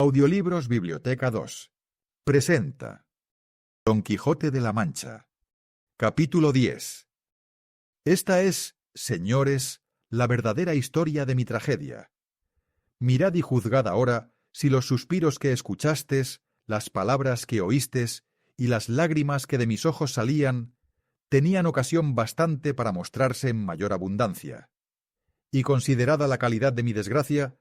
Audiolibros Biblioteca 2. Presenta Don Quijote de la Mancha. Capítulo 10. Esta es, señores, la verdadera historia de mi tragedia. Mirad y juzgad ahora si los suspiros que escuchastes, las palabras que oístes y las lágrimas que de mis ojos salían, tenían ocasión bastante para mostrarse en mayor abundancia. Y considerada la calidad de mi desgracia,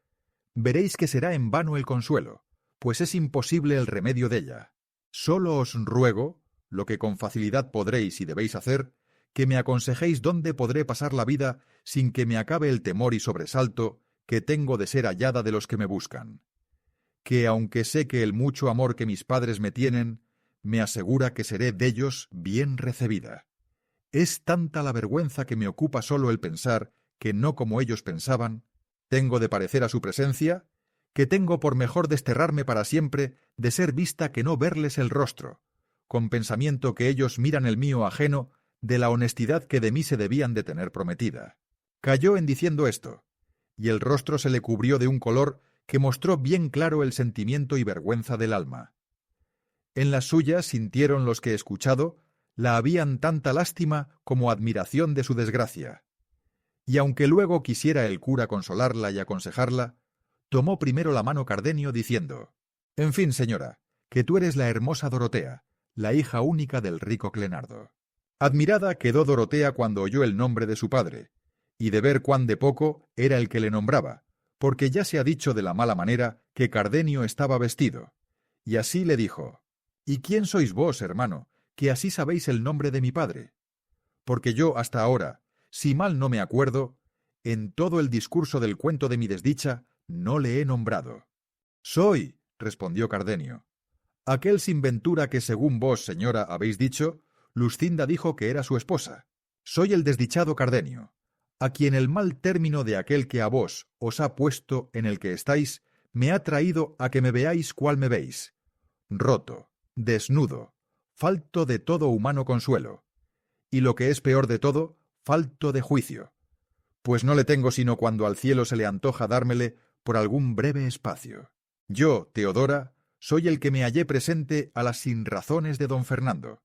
veréis que será en vano el consuelo, pues es imposible el remedio de ella. Sólo os ruego, lo que con facilidad podréis y debéis hacer, que me aconsejéis dónde podré pasar la vida sin que me acabe el temor y sobresalto que tengo de ser hallada de los que me buscan. Que aunque sé que el mucho amor que mis padres me tienen, me asegura que seré dellos bien recebida. Es tanta la vergüenza que me ocupa solo el pensar que no como ellos pensaban, tengo de parecer a su presencia, que tengo por mejor desterrarme para siempre de ser vista que no verles el rostro, con pensamiento que ellos miran el mío ajeno de la honestidad que de mí se debían de tener prometida. Calló en diciendo esto, y el rostro se le cubrió de un color que mostró bien claro el sentimiento y vergüenza del alma. En las suyas sintieron los que escuchado la habían tanta lástima como admiración de su desgracia. Y aunque luego quisiera el cura consolarla y aconsejarla, tomó primero la mano Cardenio diciendo: «En fin, señora, que tú eres la hermosa Dorotea, la hija única del rico Clenardo». Admirada quedó Dorotea cuando oyó el nombre de su padre, y de ver cuán de poco era el que le nombraba, porque ya se ha dicho de la mala manera que Cardenio estaba vestido. Y así le dijo: «¿Y quién sois vos, hermano, que así sabéis el nombre de mi padre? Porque yo hasta ahora, si mal no me acuerdo, en todo el discurso del cuento de mi desdicha, no le he nombrado». «Soy», respondió Cardenio, «aquel sin ventura que según vos, señora, habéis dicho, Luscinda dijo que era su esposa. Soy el desdichado Cardenio, a quien el mal término de aquel que a vos os ha puesto en el que estáis, me ha traído a que me veáis cual me veis, roto, desnudo, falto de todo humano consuelo, y lo que es peor de todo, falto de juicio, pues no le tengo sino cuando al cielo se le antoja dármele por algún breve espacio. Yo, Teodora, soy el que me hallé presente a las sinrazones de don Fernando,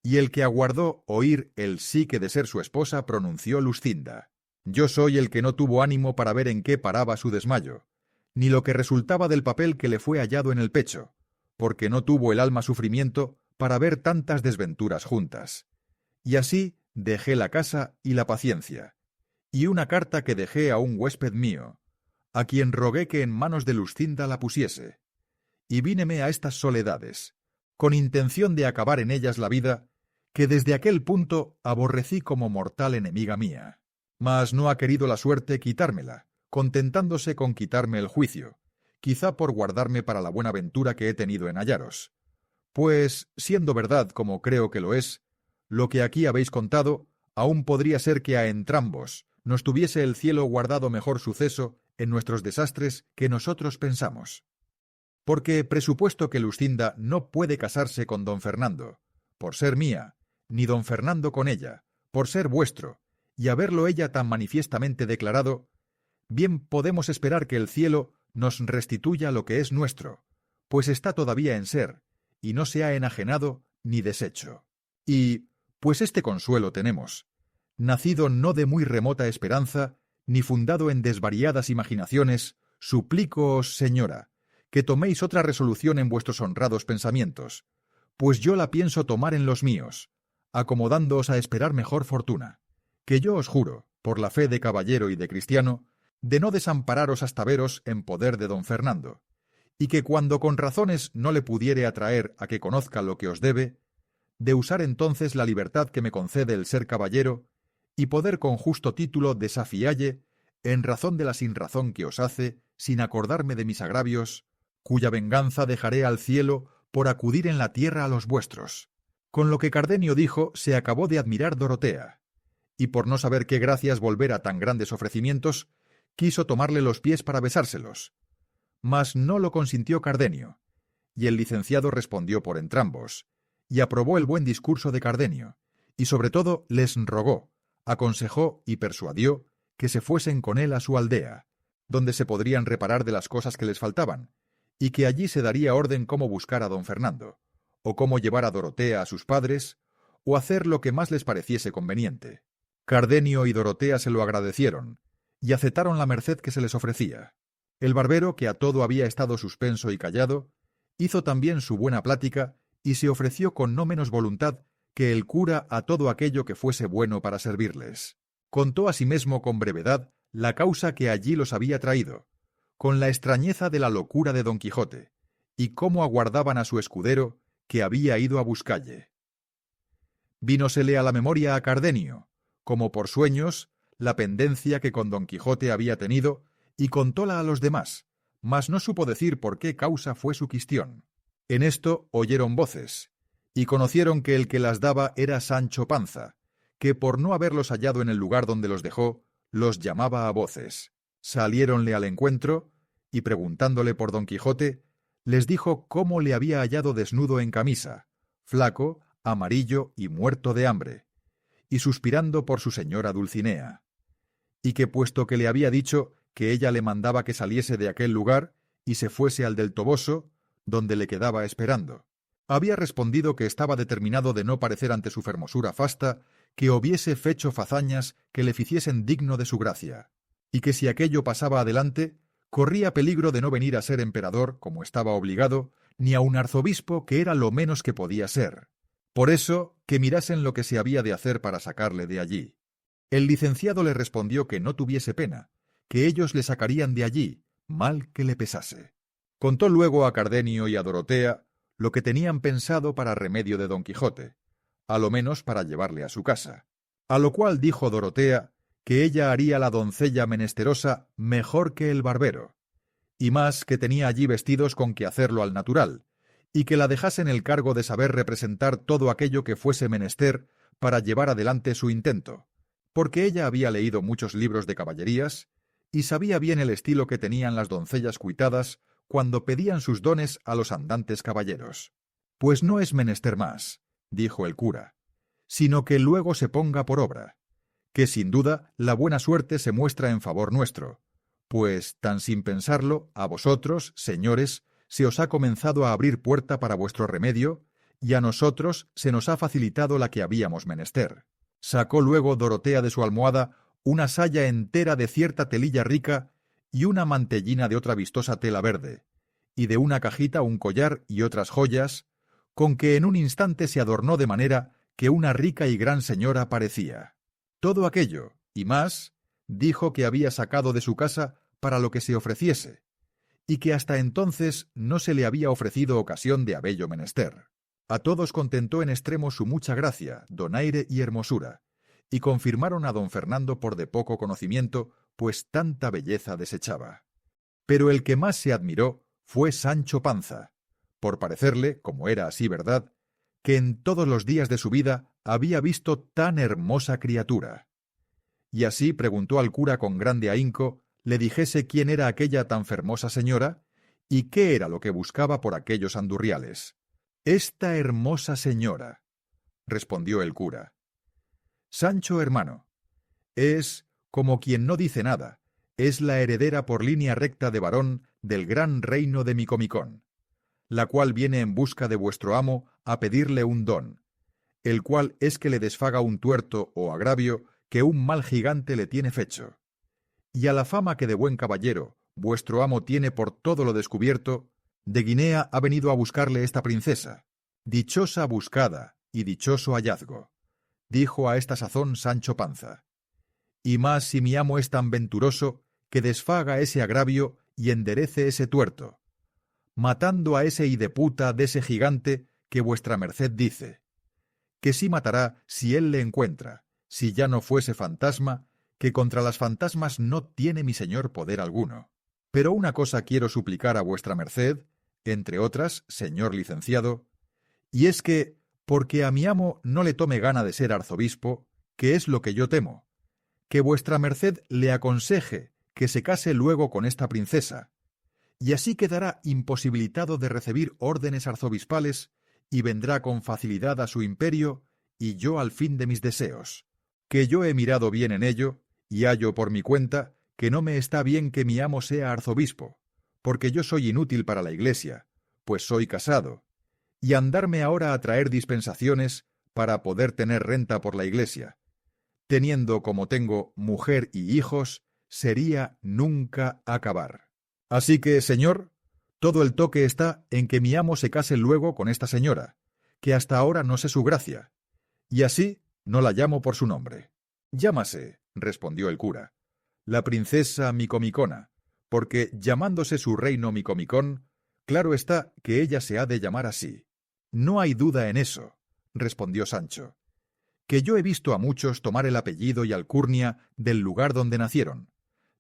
y el que aguardó oír el sí que de ser su esposa pronunció Luscinda. Yo soy el que no tuvo ánimo para ver en qué paraba su desmayo, ni lo que resultaba del papel que le fue hallado en el pecho, porque no tuvo el alma sufrimiento para ver tantas desventuras juntas. Y así dejé la casa y la paciencia, y una carta que dejé a un huésped mío, a quien rogué que en manos de Luscinda la pusiese, y víneme a estas soledades, con intención de acabar en ellas la vida, que desde aquel punto aborrecí como mortal enemiga mía. Mas no ha querido la suerte quitármela, contentándose con quitarme el juicio, quizá por guardarme para la buena ventura que he tenido en hallaros. Pues, siendo verdad como creo que lo es, lo que aquí habéis contado, aún podría ser que a entrambos nos tuviese el cielo guardado mejor suceso en nuestros desastres que nosotros pensamos. Porque presupuesto que Luscinda no puede casarse con don Fernando, por ser mía, ni don Fernando con ella, por ser vuestro, y haberlo ella tan manifiestamente declarado, bien podemos esperar que el cielo nos restituya lo que es nuestro, pues está todavía en ser, y no se ha enajenado ni deshecho. Y, pues este consuelo tenemos, nacido no de muy remota esperanza, ni fundado en desvariadas imaginaciones, suplícoos, señora, que toméis otra resolución en vuestros honrados pensamientos, pues yo la pienso tomar en los míos, acomodándoos a esperar mejor fortuna, que yo os juro, por la fe de caballero y de cristiano, de no desampararos hasta veros en poder de don Fernando, y que cuando con razones no le pudiere atraer a que conozca lo que os debe, de usar entonces la libertad que me concede el ser caballero, y poder con justo título desafialle, en razón de la sinrazón que os hace, sin acordarme de mis agravios, cuya venganza dejaré al cielo por acudir en la tierra a los vuestros. Con lo que Cardenio dijo se acabó de admirar Dorotea, y por no saber qué gracias volver a tan grandes ofrecimientos, quiso tomarle los pies para besárselos. Mas no lo consintió Cardenio, y el licenciado respondió por entrambos, y aprobó el buen discurso de Cardenio, y sobre todo les rogó, aconsejó y persuadió que se fuesen con él a su aldea, donde se podrían reparar de las cosas que les faltaban, y que allí se daría orden cómo buscar a don Fernando, o cómo llevar a Dorotea a sus padres, o hacer lo que más les pareciese conveniente. Cardenio y Dorotea se lo agradecieron, y aceptaron la merced que se les ofrecía. El barbero, que a todo había estado suspenso y callado, hizo también su buena plática y se ofreció con no menos voluntad que el cura a todo aquello que fuese bueno para servirles. Contó asimismo con brevedad la causa que allí los había traído, con la extrañeza de la locura de don Quijote, y cómo aguardaban a su escudero, que había ido a buscalle. Vínosele a la memoria a Cardenio, como por sueños, la pendencia que con don Quijote había tenido, y contóla a los demás, mas no supo decir por qué causa fue su quistión. En esto oyeron voces, y conocieron que el que las daba era Sancho Panza, que por no haberlos hallado en el lugar donde los dejó, los llamaba a voces. Saliéronle al encuentro, y preguntándole por don Quijote, les dijo cómo le había hallado desnudo en camisa, flaco, amarillo y muerto de hambre, y suspirando por su señora Dulcinea, y que puesto que le había dicho que ella le mandaba que saliese de aquel lugar y se fuese al del Toboso, donde le quedaba esperando, había respondido que estaba determinado de no parecer ante su fermosura fasta que hubiese fecho fazañas que le ficiesen digno de su gracia, y que si aquello pasaba adelante, corría peligro de no venir a ser emperador, como estaba obligado, ni a un arzobispo, que era lo menos que podía ser. Por eso, que mirasen lo que se había de hacer para sacarle de allí. El licenciado le respondió que no tuviese pena, que ellos le sacarían de allí, mal que le pesase. Contó luego a Cardenio y a Dorotea lo que tenían pensado para remedio de don Quijote, a lo menos para llevarle a su casa. A lo cual dijo Dorotea que ella haría la doncella menesterosa mejor que el barbero, y más que tenía allí vestidos con que hacerlo al natural, y que la dejasen el cargo de saber representar todo aquello que fuese menester para llevar adelante su intento, porque ella había leído muchos libros de caballerías y sabía bien el estilo que tenían las doncellas cuitadas cuando pedían sus dones a los andantes caballeros. Pues no es menester más, dijo el cura, sino que luego se ponga por obra, que sin duda la buena suerte se muestra en favor nuestro, pues, tan sin pensarlo, a vosotros, señores, se os ha comenzado a abrir puerta para vuestro remedio, y a nosotros se nos ha facilitado la que habíamos menester. Sacó luego Dorotea de su almohada una saya entera de cierta telilla rica y una mantellina de otra vistosa tela verde, y de una cajita un collar y otras joyas, con que en un instante se adornó de manera que una rica y gran señora parecía. Todo aquello, y más, dijo que había sacado de su casa para lo que se ofreciese, y que hasta entonces no se le había ofrecido ocasión de habello menester. A todos contentó en extremo su mucha gracia, donaire y hermosura, y confirmaron a don Fernando por de poco conocimiento, pues tanta belleza desechaba. Pero el que más se admiró fue Sancho Panza, por parecerle, como era así verdad, que en todos los días de su vida había visto tan hermosa criatura. Y así preguntó al cura con grande ahínco le dijese quién era aquella tan fermosa señora y qué era lo que buscaba por aquellos andurriales. «Esta hermosa señora», respondió el cura. «Sancho, hermano, es, como quien no dice nada, es la heredera por línea recta de varón del gran reino de Micomicón, la cual viene en busca de vuestro amo a pedirle un don, el cual es que le desfaga un tuerto o agravio que un mal gigante le tiene fecho. Y a la fama que de buen caballero vuestro amo tiene por todo lo descubierto, de Guinea ha venido a buscarle esta princesa. Dichosa buscada y dichoso hallazgo», dijo a esta sazón Sancho Panza. «Y más si mi amo es tan venturoso que desfaga ese agravio y enderece ese tuerto, matando a ese hideputa de ese gigante que vuestra merced dice, que sí matará si él le encuentra, si ya no fuese fantasma, que contra las fantasmas no tiene mi señor poder alguno. Pero una cosa quiero suplicar a vuestra merced, entre otras, señor licenciado, y es que, porque a mi amo no le tome gana de ser arzobispo, que es lo que yo temo, que vuestra merced le aconseje que se case luego con esta princesa, y así quedará imposibilitado de recibir órdenes arzobispales y vendrá con facilidad a su imperio y yo al fin de mis deseos, que yo he mirado bien en ello y hallo por mi cuenta que no me está bien que mi amo sea arzobispo, porque yo soy inútil para la Iglesia, pues soy casado, y andarme ahora a traer dispensaciones para poder tener renta por la Iglesia, teniendo como tengo mujer y hijos, sería nunca acabar. Así que, señor, todo el toque está en que mi amo se case luego con esta señora, que hasta ahora no sé su gracia, y así no la llamo por su nombre. Llámase, respondió el cura, la princesa Micomicona, porque llamándose su reino Micomicón, claro está que ella se ha de llamar así. No hay duda en eso, respondió Sancho, que yo he visto a muchos tomar el apellido y alcurnia del lugar donde nacieron,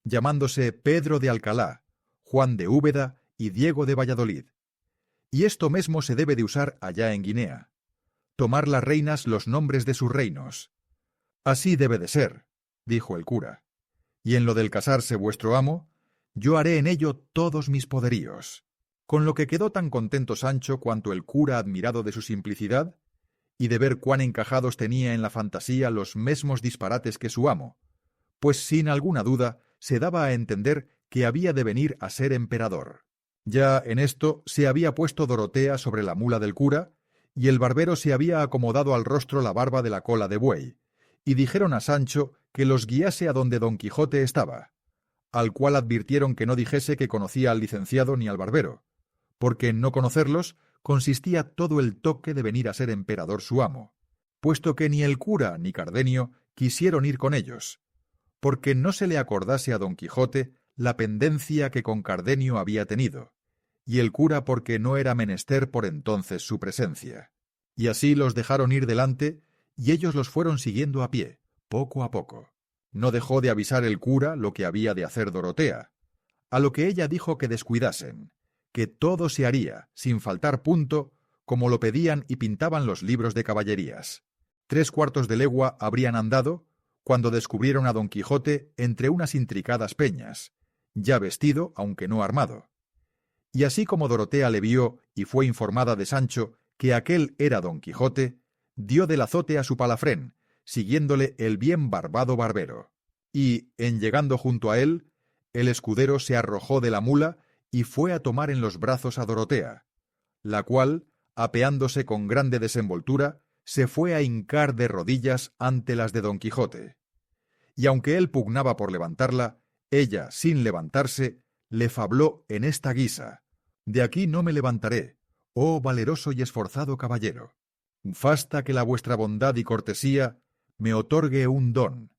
llamándose Pedro de Alcalá, Juan de Úbeda y Diego de Valladolid. Y esto mismo se debe de usar allá en Guinea, tomar las reinas los nombres de sus reinos. Así debe de ser, dijo el cura, y en lo del casarse vuestro amo, yo haré en ello todos mis poderíos. Con lo que quedó tan contento Sancho cuanto el cura admirado de su simplicidad, y de ver cuán encajados tenía en la fantasía los mesmos disparates que su amo, pues sin alguna duda se daba a entender que había de venir a ser emperador. Ya en esto se había puesto Dorotea sobre la mula del cura, y el barbero se había acomodado al rostro la barba de la cola de buey, y dijeron a Sancho que los guiase a donde Don Quijote estaba, al cual advirtieron que no dijese que conocía al licenciado ni al barbero, porque en no conocerlos consistía todo el toque de venir a ser emperador su amo, puesto que ni el cura ni Cardenio quisieron ir con ellos, porque no se le acordase a Don Quijote la pendencia que con Cardenio había tenido, y el cura porque no era menester por entonces su presencia. Y así los dejaron ir delante, y ellos los fueron siguiendo a pie, poco a poco. No dejó de avisar el cura lo que había de hacer Dorotea, a lo que ella dijo que descuidasen, que todo se haría, sin faltar punto, como lo pedían y pintaban los libros de caballerías. 3/4 de legua habrían andado, cuando descubrieron a Don Quijote entre unas intricadas peñas, ya vestido, aunque no armado. Y así como Dorotea le vio y fue informada de Sancho que aquél era Don Quijote, dio del azote a su palafrén, siguiéndole el bien barbado barbero. Y, en llegando junto a él, el escudero se arrojó de la mula y fue a tomar en los brazos a Dorotea, la cual, apeándose con grande desenvoltura, se fue a hincar de rodillas ante las de Don Quijote. Y aunque él pugnaba por levantarla, ella, sin levantarse, le fabló en esta guisa: «De aquí no me levantaré, oh valeroso y esforzado caballero. Basta que la vuestra bondad y cortesía me otorgue un don,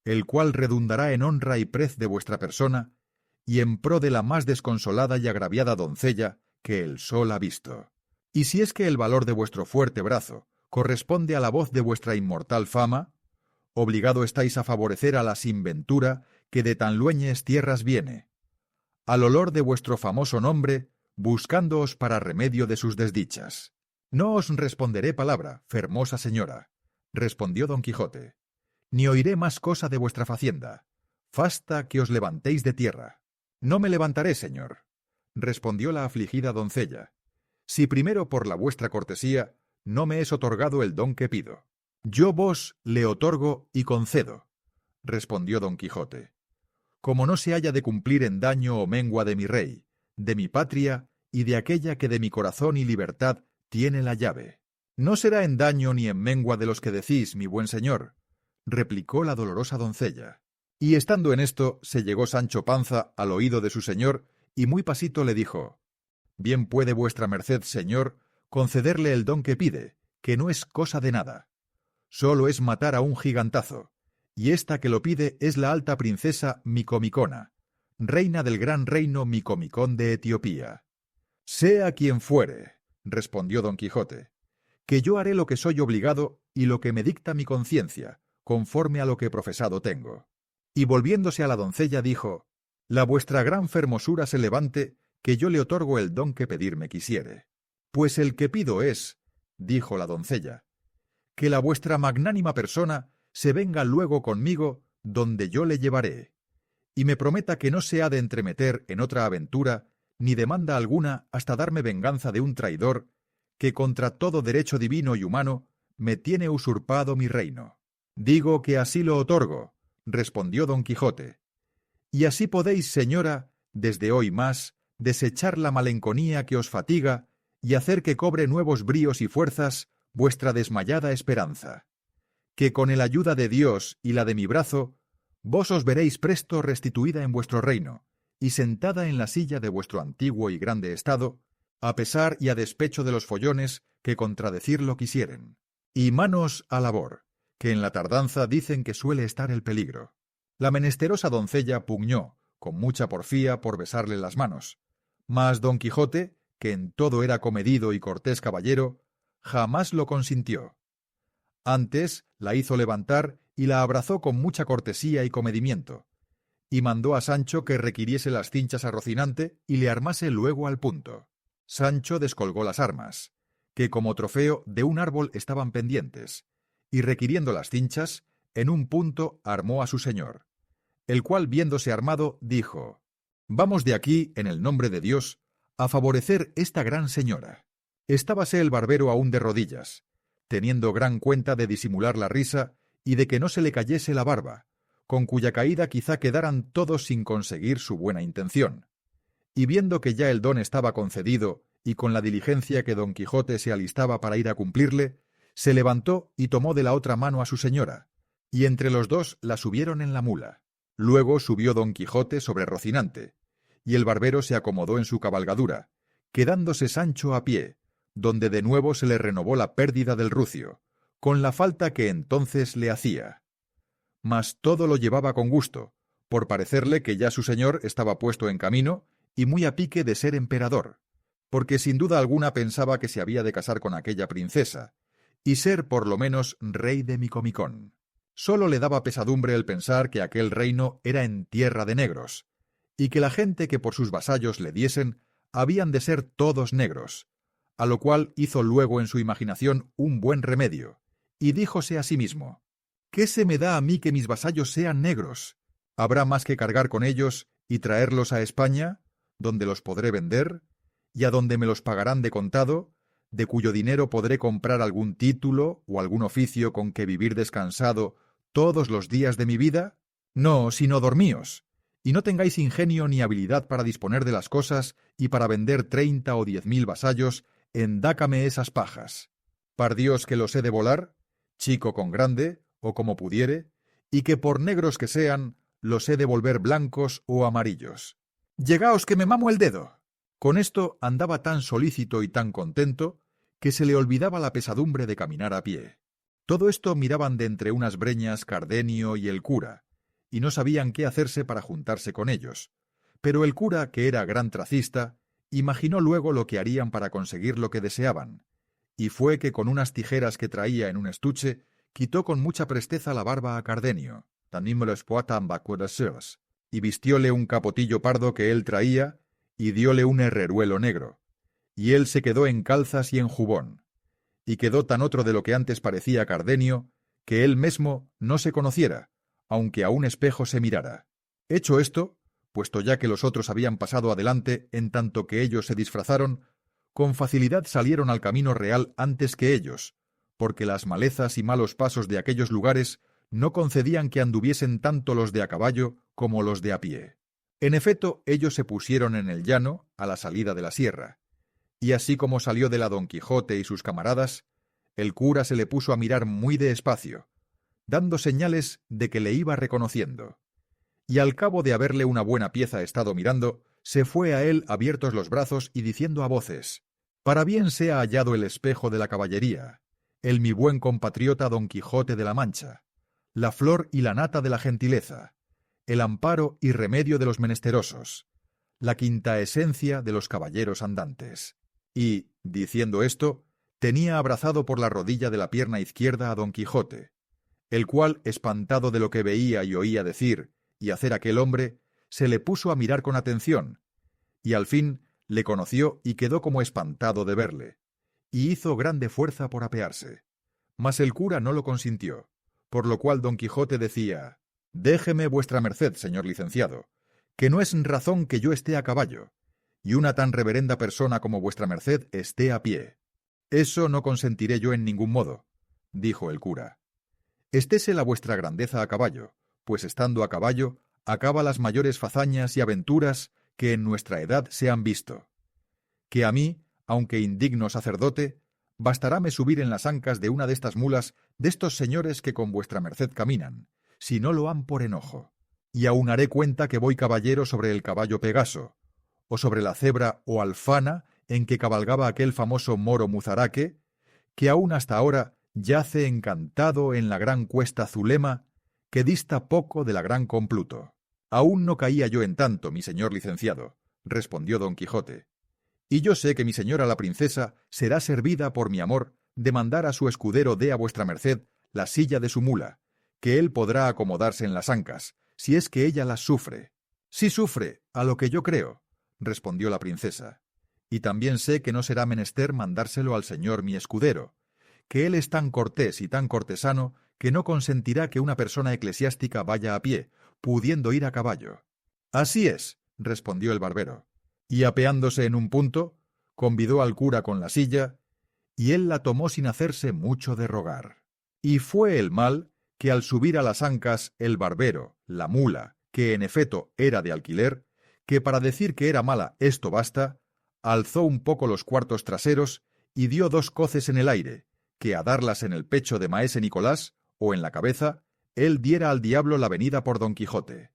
el cual redundará en honra y prez de vuestra persona, y en pro de la más desconsolada y agraviada doncella que el sol ha visto. Y si es que el valor de vuestro fuerte brazo corresponde a la voz de vuestra inmortal fama, obligado estáis a favorecer a la sinventura que de tan lueñes tierras viene, al olor de vuestro famoso nombre, buscándoos para remedio de sus desdichas. No os responderé palabra, fermosa señora, respondió Don Quijote, ni oiré más cosa de vuestra facienda. Basta que os levantéis de tierra. No me levantaré, señor, respondió la afligida doncella, si primero por la vuestra cortesía no me es otorgado el don que pido. Yo vos le otorgo y concedo, respondió Don Quijote, como no se haya de cumplir en daño o mengua de mi rey, de mi patria y de aquella que de mi corazón y libertad tiene la llave. No será en daño ni en mengua de los que decís, mi buen señor, replicó la dolorosa doncella. Y estando en esto, se llegó Sancho Panza al oído de su señor, y muy pasito le dijo: «Bien puede vuestra merced, señor, concederle el don que pide, que no es cosa de nada. Solo es matar a un gigantazo, y esta que lo pide es la alta princesa Micomicona, reina del gran reino Micomicón de Etiopía». «Sea quien fuere», respondió Don Quijote, «que yo haré lo que soy obligado y lo que me dicta mi conciencia, conforme a lo que profesado tengo». Y volviéndose a la doncella dijo: «La vuestra gran fermosura se levante, que yo le otorgo el don que pedirme quisiere». «Pues el que pido es», dijo la doncella, «que la vuestra magnánima persona se venga luego conmigo donde yo le llevaré, y me prometa que no se ha de entremeter en otra aventura ni demanda alguna hasta darme venganza de un traidor que contra todo derecho divino y humano me tiene usurpado mi reino». «Digo que así lo otorgo», respondió Don Quijote, «y así podéis, señora, desde hoy más, desechar la malenconía que os fatiga y hacer que cobre nuevos bríos y fuerzas vuestra desmayada esperanza. Que con el ayuda de Dios y la de mi brazo, vos os veréis presto restituida en vuestro reino, y sentada en la silla de vuestro antiguo y grande estado, a pesar y a despecho de los follones que contradecirlo quisieren. Y manos a labor, que en la tardanza dicen que suele estar el peligro. La menesterosa doncella pugnó, con mucha porfía, por besarle las manos, mas Don Quijote, que en todo era comedido y cortés caballero, jamás lo consintió. Antes la hizo levantar y la abrazó con mucha cortesía y comedimiento, y mandó a Sancho que requiriese las cinchas a Rocinante y le armase luego al punto. Sancho descolgó las armas, que como trofeo de un árbol estaban pendientes, y requiriendo las cinchas, en un punto armó a su señor, el cual viéndose armado dijo: «Vamos de aquí, en el nombre de Dios, a favorecer esta gran señora». Estábase el barbero aún de rodillas, teniendo gran cuenta de disimular la risa y de que no se le cayese la barba, con cuya caída quizá quedaran todos sin conseguir su buena intención. Y viendo que ya el don estaba concedido y con la diligencia que Don Quijote se alistaba para ir a cumplirle, se levantó y tomó de la otra mano a su señora, y entre los dos la subieron en la mula. Luego subió Don Quijote sobre Rocinante, y el barbero se acomodó en su cabalgadura, quedándose Sancho a pie, donde de nuevo se le renovó la pérdida del rucio, con la falta que entonces le hacía. Mas todo lo llevaba con gusto, por parecerle que ya su señor estaba puesto en camino y muy a pique de ser emperador, porque sin duda alguna pensaba que se había de casar con aquella princesa, y ser por lo menos rey de Micomicón. Sólo le daba pesadumbre el pensar que aquel reino era en tierra de negros, y que la gente que por sus vasallos le diesen habían de ser todos negros, a lo cual hizo luego en su imaginación un buen remedio, y díjose a sí mismo: «¿Qué se me da a mí que mis vasallos sean negros? ¿Habrá más que cargar con ellos y traerlos a España, donde los podré vender, y a donde me los pagarán de contado, de cuyo dinero podré comprar algún título o algún oficio con que vivir descansado todos los días de mi vida? No, sino dormíos, y no tengáis ingenio ni habilidad para disponer de las cosas y para vender 30 o 10.000 vasallos, endácame esas pajas. Par Dios que los he de volar, chico con grande, o como pudiere, y que por negros que sean, los he de volver blancos o amarillos. Llegaos que me mamo el dedo». Con esto andaba tan solícito y tan contento que se le olvidaba la pesadumbre de caminar a pie. Todo esto miraban de entre unas breñas Cardenio y el cura, y no sabían qué hacerse para juntarse con ellos. Pero el cura, que era gran tracista, imaginó luego lo que harían para conseguir lo que deseaban, y fue que con unas tijeras que traía en un estuche, quitó con mucha presteza la barba a Cardenio, y vistióle un capotillo pardo que él traía, y dióle un herreruelo negro, y él se quedó en calzas y en jubón, y quedó tan otro de lo que antes parecía Cardenio, que él mesmo no se conociera, aunque a un espejo se mirara. Hecho esto, puesto ya que los otros habían pasado adelante en tanto que ellos se disfrazaron, con facilidad salieron al camino real antes que ellos, porque las malezas y malos pasos de aquellos lugares no concedían que anduviesen tanto los de a caballo como los de a pie. En efecto, ellos se pusieron en el llano, a la salida de la sierra, y así como salió de la Don Quijote y sus camaradas, el cura se le puso a mirar muy despacio, dando señales de que le iba reconociendo, y al cabo de haberle una buena pieza estado mirando, se fue a él abiertos los brazos y diciendo a voces: «Para bien sea hallado el espejo de la caballería, el mi buen compatriota Don Quijote de la Mancha, la flor y la nata de la gentileza, el amparo y remedio de los menesterosos, la quinta esencia de los caballeros andantes». Y, diciendo esto, tenía abrazado por la rodilla de la pierna izquierda a Don Quijote, el cual, espantado de lo que veía y oía decir y hacer aquel hombre, se le puso a mirar con atención, y al fin le conoció y quedó como espantado de verle, y hizo grande fuerza por apearse. Mas el cura no lo consintió, por lo cual Don Quijote decía: «Déjeme vuestra merced, señor licenciado, que no es razón que yo esté a caballo, y una tan reverenda persona como vuestra merced esté a pie». «Eso no consentiré yo en ningún modo», dijo el cura. «Estése la vuestra grandeza a caballo, pues estando a caballo, acaba las mayores fazañas y aventuras que en nuestra edad se han visto. Que a mí, aunque indigno sacerdote, bastaráme subir en las ancas de una de estas mulas de estos señores que con vuestra merced caminan, si no lo han por enojo. Y aun haré cuenta que voy caballero sobre el caballo Pegaso, o sobre la cebra o alfana en que cabalgaba aquel famoso moro Muzaraque, que aún hasta ahora yace encantado en la gran cuesta Zulema, que dista poco de la gran Compluto. Aún no caía yo en tanto, mi señor licenciado, respondió don Quijote. Y yo sé que mi señora la princesa será servida por mi amor de mandar a su escudero dé a vuestra merced la silla de su mula, que él podrá acomodarse en las ancas, si es que ella las sufre. Sí sufre, a lo que yo creo, respondió la princesa. Y también sé que no será menester mandárselo al señor mi escudero, que él es tan cortés y tan cortesano que no consentirá que una persona eclesiástica vaya a pie, pudiendo ir a caballo. Así es, respondió el barbero, y apeándose en un punto, convidó al cura con la silla, y él la tomó sin hacerse mucho de rogar. Y fue el mal que al subir a las ancas el barbero, la mula, que en efecto era de alquiler, que para decir que era mala esto basta, alzó un poco los cuartos traseros y dio 2 coces en el aire, que a darlas en el pecho de maese Nicolás, o en la cabeza, él diera al diablo la venida por don Quijote.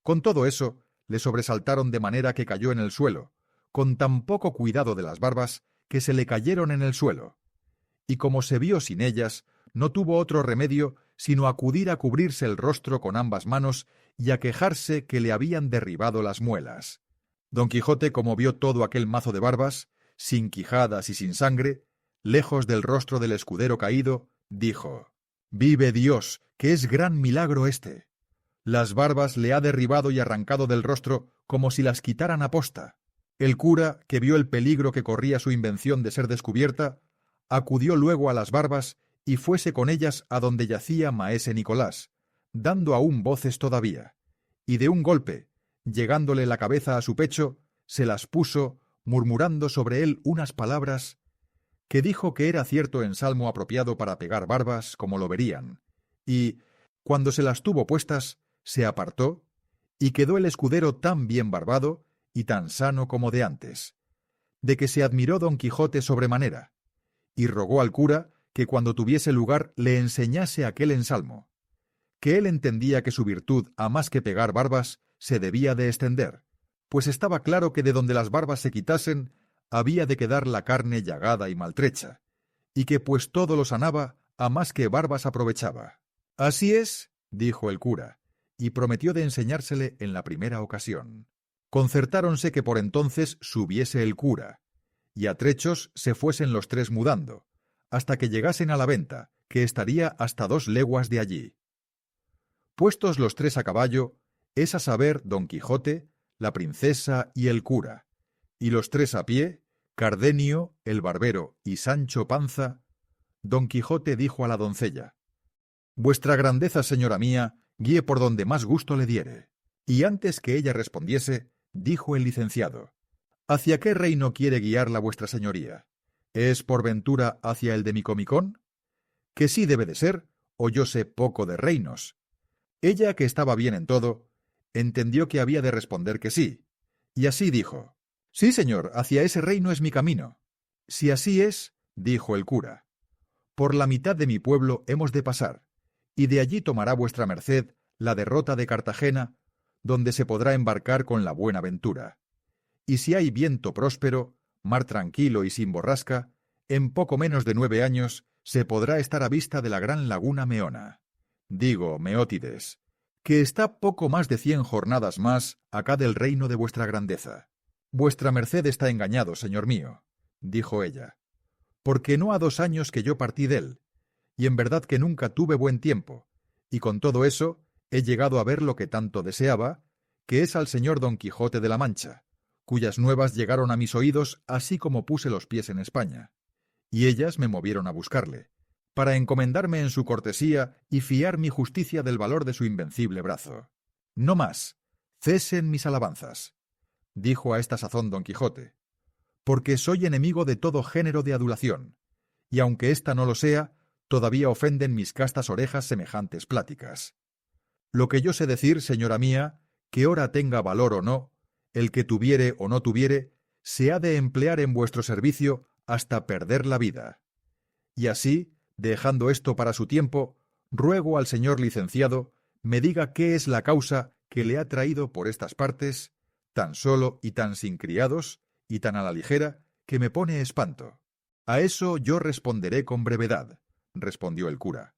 Con todo eso, le sobresaltaron de manera que cayó en el suelo, con tan poco cuidado de las barbas, que se le cayeron en el suelo. Y como se vio sin ellas, no tuvo otro remedio sino acudir a cubrirse el rostro con ambas manos y a quejarse que le habían derribado las muelas. Don Quijote, como vio todo aquel mazo de barbas, sin quijadas y sin sangre, lejos del rostro del escudero caído, dijo: «Vive Dios, que es gran milagro este. Las barbas le ha derribado y arrancado del rostro como si las quitaran a posta». El cura, que vio el peligro que corría su invención de ser descubierta, acudió luego a las barbas y fuese con ellas a donde yacía maese Nicolás, dando aún voces todavía, y de un golpe, llegándole la cabeza a su pecho, se las puso, murmurando sobre él unas palabras que dijo que era cierto ensalmo apropiado para pegar barbas, como lo verían, y, cuando se las tuvo puestas, se apartó, y quedó el escudero tan bien barbado y tan sano como de antes, de que se admiró don Quijote sobremanera, y rogó al cura que cuando tuviese lugar le enseñase aquel ensalmo, que él entendía que su virtud, a más que pegar barbas, se debía de extender, pues estaba claro que de donde las barbas se quitasen, había de quedar la carne llagada y maltrecha, y que pues todo lo sanaba, a más que barbas aprovechaba. Así es, dijo el cura, y prometió de enseñársele en la primera ocasión. Concertáronse que por entonces subiese el cura, y a trechos se fuesen los 3 mudando, hasta que llegasen a la venta, que estaría hasta 2 leguas de allí. Puestos los 3 a caballo, es a saber don Quijote, la princesa y el cura, y los 3 a pie, Cardenio, el barbero y Sancho Panza, don Quijote dijo a la doncella: «Vuestra grandeza, señora mía, guíe por donde más gusto le diere». Y antes que ella respondiese, dijo el licenciado: «¿Hacia qué reino quiere guiarla vuestra señoría? ¿Es por ventura hacia el de Micomicón? Que sí debe de ser, o yo sé poco de reinos». Ella, que estaba bien en todo, entendió que había de responder que sí, y así dijo: «Sí, señor, hacia ese reino es mi camino». «Si así es», dijo el cura, «por la mitad de mi pueblo hemos de pasar, y de allí tomará vuestra merced la derrota de Cartagena, donde se podrá embarcar con la buena ventura. Y si hay viento próspero, mar tranquilo y sin borrasca, en poco menos de 9 años se podrá estar a vista de la gran laguna Meona. Digo, Meótides, que está poco más de 100 jornadas más acá del reino de vuestra grandeza. Vuestra merced está engañado, señor mío», dijo ella, «porque no ha 2 años que yo partí dél, y en verdad que nunca tuve buen tiempo, y con todo eso he llegado a ver lo que tanto deseaba, que es al señor Don Quijote de la Mancha, cuyas nuevas llegaron a mis oídos así como puse los pies en España, y ellas me movieron a buscarle, para encomendarme en su cortesía y fiar mi justicia del valor de su invencible brazo. No más, cesen mis alabanzas», dijo a esta sazón Don Quijote, «porque soy enemigo de todo género de adulación, y aunque ésta no lo sea, todavía ofenden mis castas orejas semejantes pláticas. Lo que yo sé decir, señora mía, que ora tenga valor o no, el que tuviere o no tuviere, se ha de emplear en vuestro servicio hasta perder la vida. Y así, dejando esto para su tiempo, ruego al señor licenciado me diga qué es la causa que le ha traído por estas partes, tan solo y tan sin criados, y tan a la ligera, que me pone espanto. A eso yo responderé con brevedad, respondió el cura.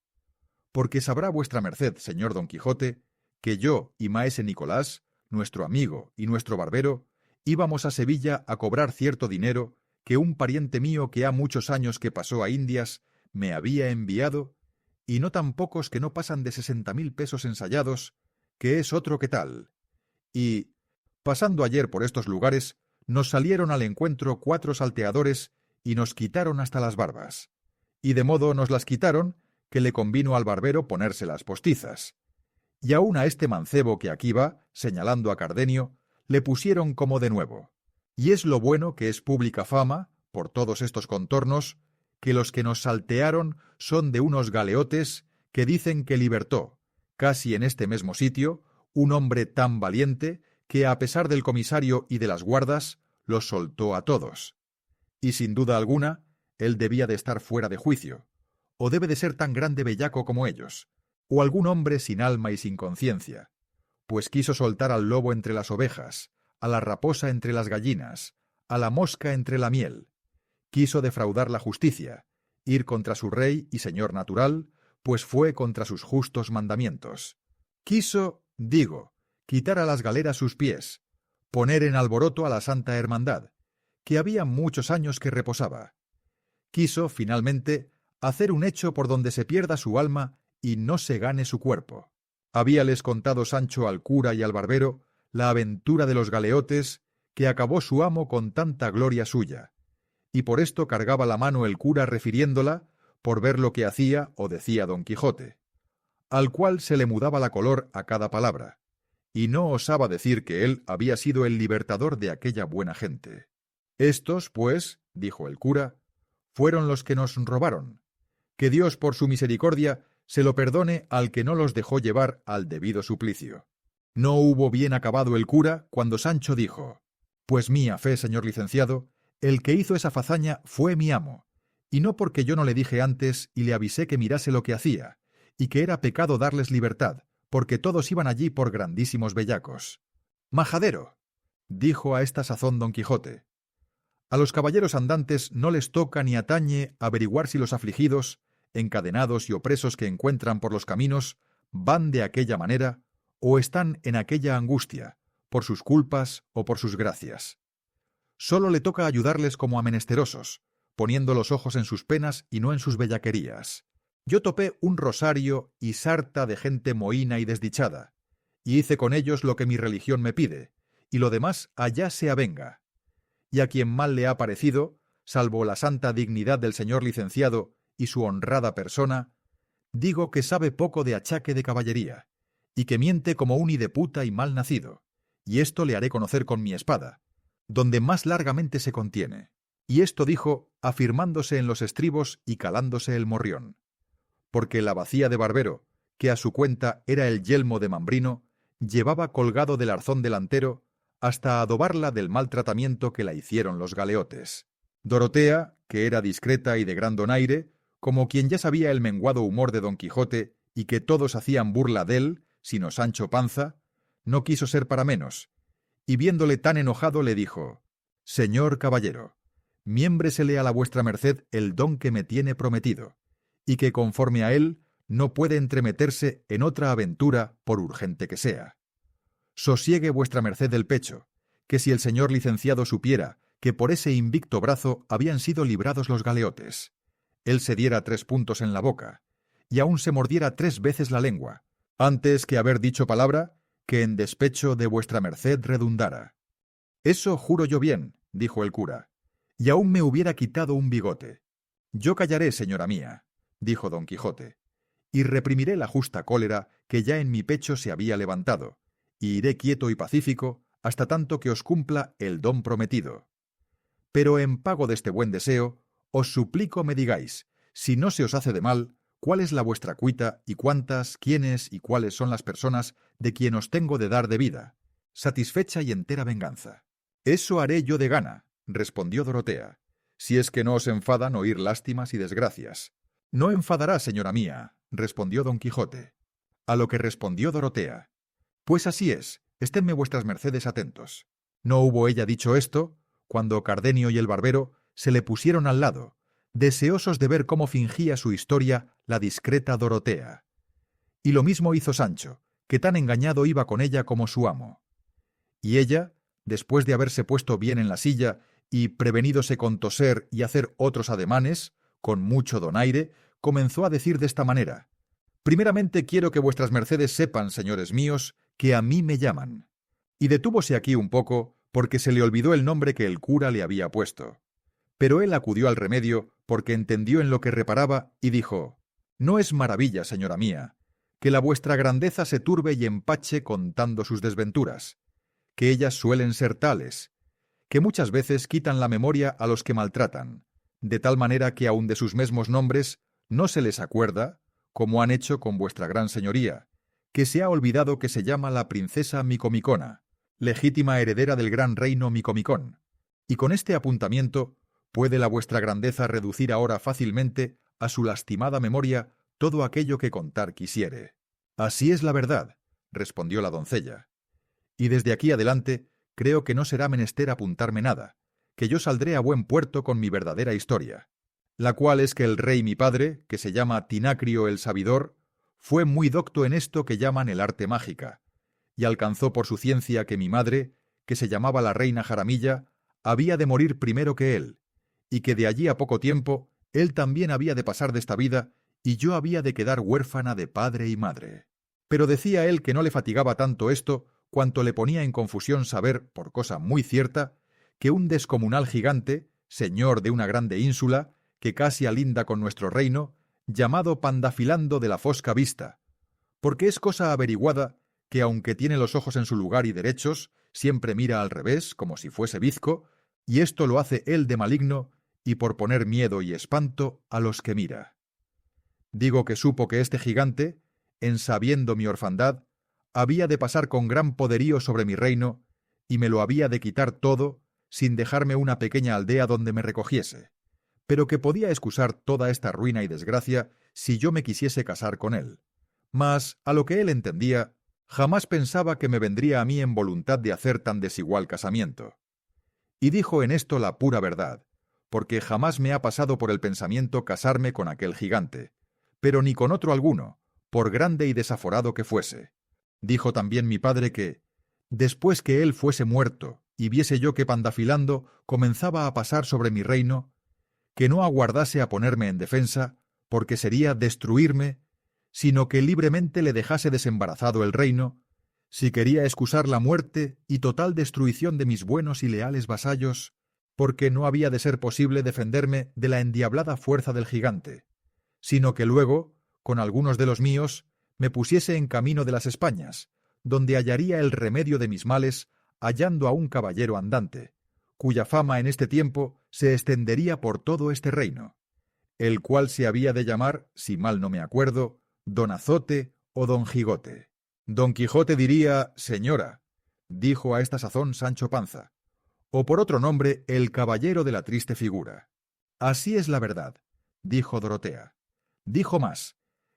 Porque sabrá vuestra merced, señor Don Quijote, que yo y maese Nicolás, nuestro amigo y nuestro barbero, íbamos a Sevilla a cobrar cierto dinero que un pariente mío que ha muchos años que pasó a Indias me había enviado, y no tan pocos que no pasan de 60.000 pesos ensayados, que es otro que tal. Y, pasando ayer por estos lugares, nos salieron al encuentro 4 salteadores y nos quitaron hasta las barbas. Y de modo nos las quitaron que le convino al barbero ponérselas postizas. Y aun a este mancebo que aquí va, señalando a Cardenio, le pusieron como de nuevo. Y es lo bueno que es pública fama, por todos estos contornos, que los que nos saltearon son de unos galeotes que dicen que libertó, casi en este mismo sitio, un hombre tan valiente que a pesar del comisario y de las guardas, los soltó a todos. Y sin duda alguna, él debía de estar fuera de juicio, o debe de ser tan grande bellaco como ellos, o algún hombre sin alma y sin conciencia, pues quiso soltar al lobo entre las ovejas, a la raposa entre las gallinas, a la mosca entre la miel. Quiso defraudar la justicia, ir contra su rey y señor natural, pues fue contra sus justos mandamientos. Quiso, digo, quitar a las galeras sus pies, poner en alboroto a la Santa Hermandad, que había muchos años que reposaba. Quiso, finalmente, hacer un hecho por donde se pierda su alma y no se gane su cuerpo. Habíales contado Sancho al cura y al barbero la aventura de los galeotes que acabó su amo con tanta gloria suya, y por esto cargaba la mano el cura refiriéndola por ver lo que hacía o decía Don Quijote, al cual se le mudaba la color a cada palabra, y no osaba decir que él había sido el libertador de aquella buena gente. Estos, pues, dijo el cura, fueron los que nos robaron. Que Dios por su misericordia se lo perdone al que no los dejó llevar al debido suplicio. No hubo bien acabado el cura cuando Sancho dijo: pues mía fe, señor licenciado, el que hizo esa fazaña fue mi amo, y no porque yo no le dije antes y le avisé que mirase lo que hacía, y que era pecado darles libertad, porque todos iban allí por grandísimos bellacos. Majadero, dijo a esta sazón Don Quijote, a los caballeros andantes no les toca ni atañe averiguar si los afligidos, encadenados y opresos que encuentran por los caminos, van de aquella manera o están en aquella angustia, por sus culpas o por sus gracias. Sólo le toca ayudarles como a menesterosos, poniendo los ojos en sus penas y no en sus bellaquerías. Yo topé un rosario y sarta de gente mohína y desdichada, y hice con ellos lo que mi religión me pide, y lo demás allá se avenga. Y a quien mal le ha parecido, salvo la santa dignidad del señor licenciado y su honrada persona, digo que sabe poco de achaque de caballería, y que miente como un hideputa y mal nacido, y esto le haré conocer con mi espada, donde más largamente se contiene. Y esto dijo, afirmándose en los estribos y calándose el morrión. Porque la bacía de barbero, que a su cuenta era el yelmo de Mambrino, llevaba colgado del arzón delantero hasta adobarla del mal tratamiento que la hicieron los galeotes. Dorotea, que era discreta y de gran donaire, como quien ya sabía el menguado humor de Don Quijote y que todos hacían burla dél, sino Sancho Panza, no quiso ser para menos, y viéndole tan enojado le dijo: señor caballero, miémbresele a la vuestra merced el don que me tiene prometido, y que conforme a él no puede entremeterse en otra aventura por urgente que sea. Sosiegue vuestra merced el pecho, que si el señor licenciado supiera que por ese invicto brazo habían sido librados los galeotes, él se diera 3 puntos en la boca, y aún se mordiera 3 veces la lengua, antes que haber dicho palabra que en despecho de vuestra merced redundara. Eso juro yo bien, dijo el cura, y aún me hubiera quitado un bigote. Yo callaré, señora mía, dijo Don Quijote, y reprimiré la justa cólera que ya en mi pecho se había levantado, y iré quieto y pacífico hasta tanto que os cumpla el don prometido. Pero en pago de este buen deseo, os suplico me digáis, si no se os hace de mal, cuál es la vuestra cuita y cuántas, quiénes y cuáles son las personas de quien os tengo de dar de vida, satisfecha y entera venganza. «Eso haré yo de gana», respondió Dorotea, «si es que no os enfadan oír lástimas y desgracias». «No enfadará, señora mía», respondió don Quijote. A lo que respondió Dorotea: «Pues así es, esténme vuestras mercedes atentos». No hubo ella dicho esto, cuando Cardenio y el barbero se le pusieron al lado, deseosos de ver cómo fingía su historia la discreta Dorotea. Y lo mismo hizo Sancho, que tan engañado iba con ella como su amo. Y ella, después de haberse puesto bien en la silla y prevenídose con toser y hacer otros ademanes, con mucho donaire, comenzó a decir de esta manera: «Primeramente quiero que vuestras mercedes sepan, señores míos, que a mí me llaman». Y detúvose aquí un poco, porque se le olvidó el nombre que el cura le había puesto. Pero él acudió al remedio, porque entendió en lo que reparaba, y dijo: «No es maravilla, señora mía, que la vuestra grandeza se turbe y empache contando sus desventuras, que ellas suelen ser tales, que muchas veces quitan la memoria a los que maltratan, de tal manera que aun de sus mesmos nombres no se les acuerda, como han hecho con vuestra gran señoría, que se ha olvidado que se llama la princesa Micomicona, legítima heredera del gran reino Micomicón, y con este apuntamiento puede la vuestra grandeza reducir ahora fácilmente a su lastimada memoria todo aquello que contar quisiere». «Así es la verdad», respondió la doncella, «y desde aquí adelante creo que no será menester apuntarme nada, que yo saldré a buen puerto con mi verdadera historia, la cual es que el rey mi padre, que se llama Tinacrio el Sabidor, fue muy docto en esto que llaman el arte mágica, y alcanzó por su ciencia que mi madre, que se llamaba la reina Jaramilla, había de morir primero que él, y que de allí a poco tiempo él también había de pasar de esta vida, y yo había de quedar huérfana de padre y madre. Pero decía él que no le fatigaba tanto esto cuanto le ponía en confusión saber, por cosa muy cierta, que un descomunal gigante, señor de una grande ínsula, que casi alinda con nuestro reino, llamado Pandafilando de la Fosca Vista, porque es cosa averiguada que aunque tiene los ojos en su lugar y derechos, siempre mira al revés, como si fuese bizco, y esto lo hace él de maligno, y por poner miedo y espanto a los que mira. Digo que supo que este gigante, en sabiendo mi orfandad, había de pasar con gran poderío sobre mi reino, y me lo había de quitar todo, sin dejarme una pequeña aldea donde me recogiese, pero que podía excusar toda esta ruina y desgracia si yo me quisiese casar con él. Mas, a lo que él entendía, jamás pensaba que me vendría a mí en voluntad de hacer tan desigual casamiento. Y dijo en esto la pura verdad, porque jamás me ha pasado por el pensamiento casarme con aquel gigante, pero ni con otro alguno, por grande y desaforado que fuese. Dijo también mi padre que, después que él fuese muerto y viese yo que Pandafilando comenzaba a pasar sobre mi reino, que no aguardase a ponerme en defensa, porque sería destruirme, sino que libremente le dejase desembarazado el reino, si quería excusar la muerte y total destruición de mis buenos y leales vasallos, porque no había de ser posible defenderme de la endiablada fuerza del gigante, sino que luego, con algunos de los míos, me pusiese en camino de las Españas, donde hallaría el remedio de mis males, hallando a un caballero andante, cuya fama en este tiempo se extendería por todo este reino, el cual se había de llamar, si mal no me acuerdo, Don Azote o Don Gigote. Don Quijote diría señora, dijo a esta sazón Sancho Panza, o por otro nombre el caballero de la triste figura. Así es la verdad, dijo Dorotea. Dijo más,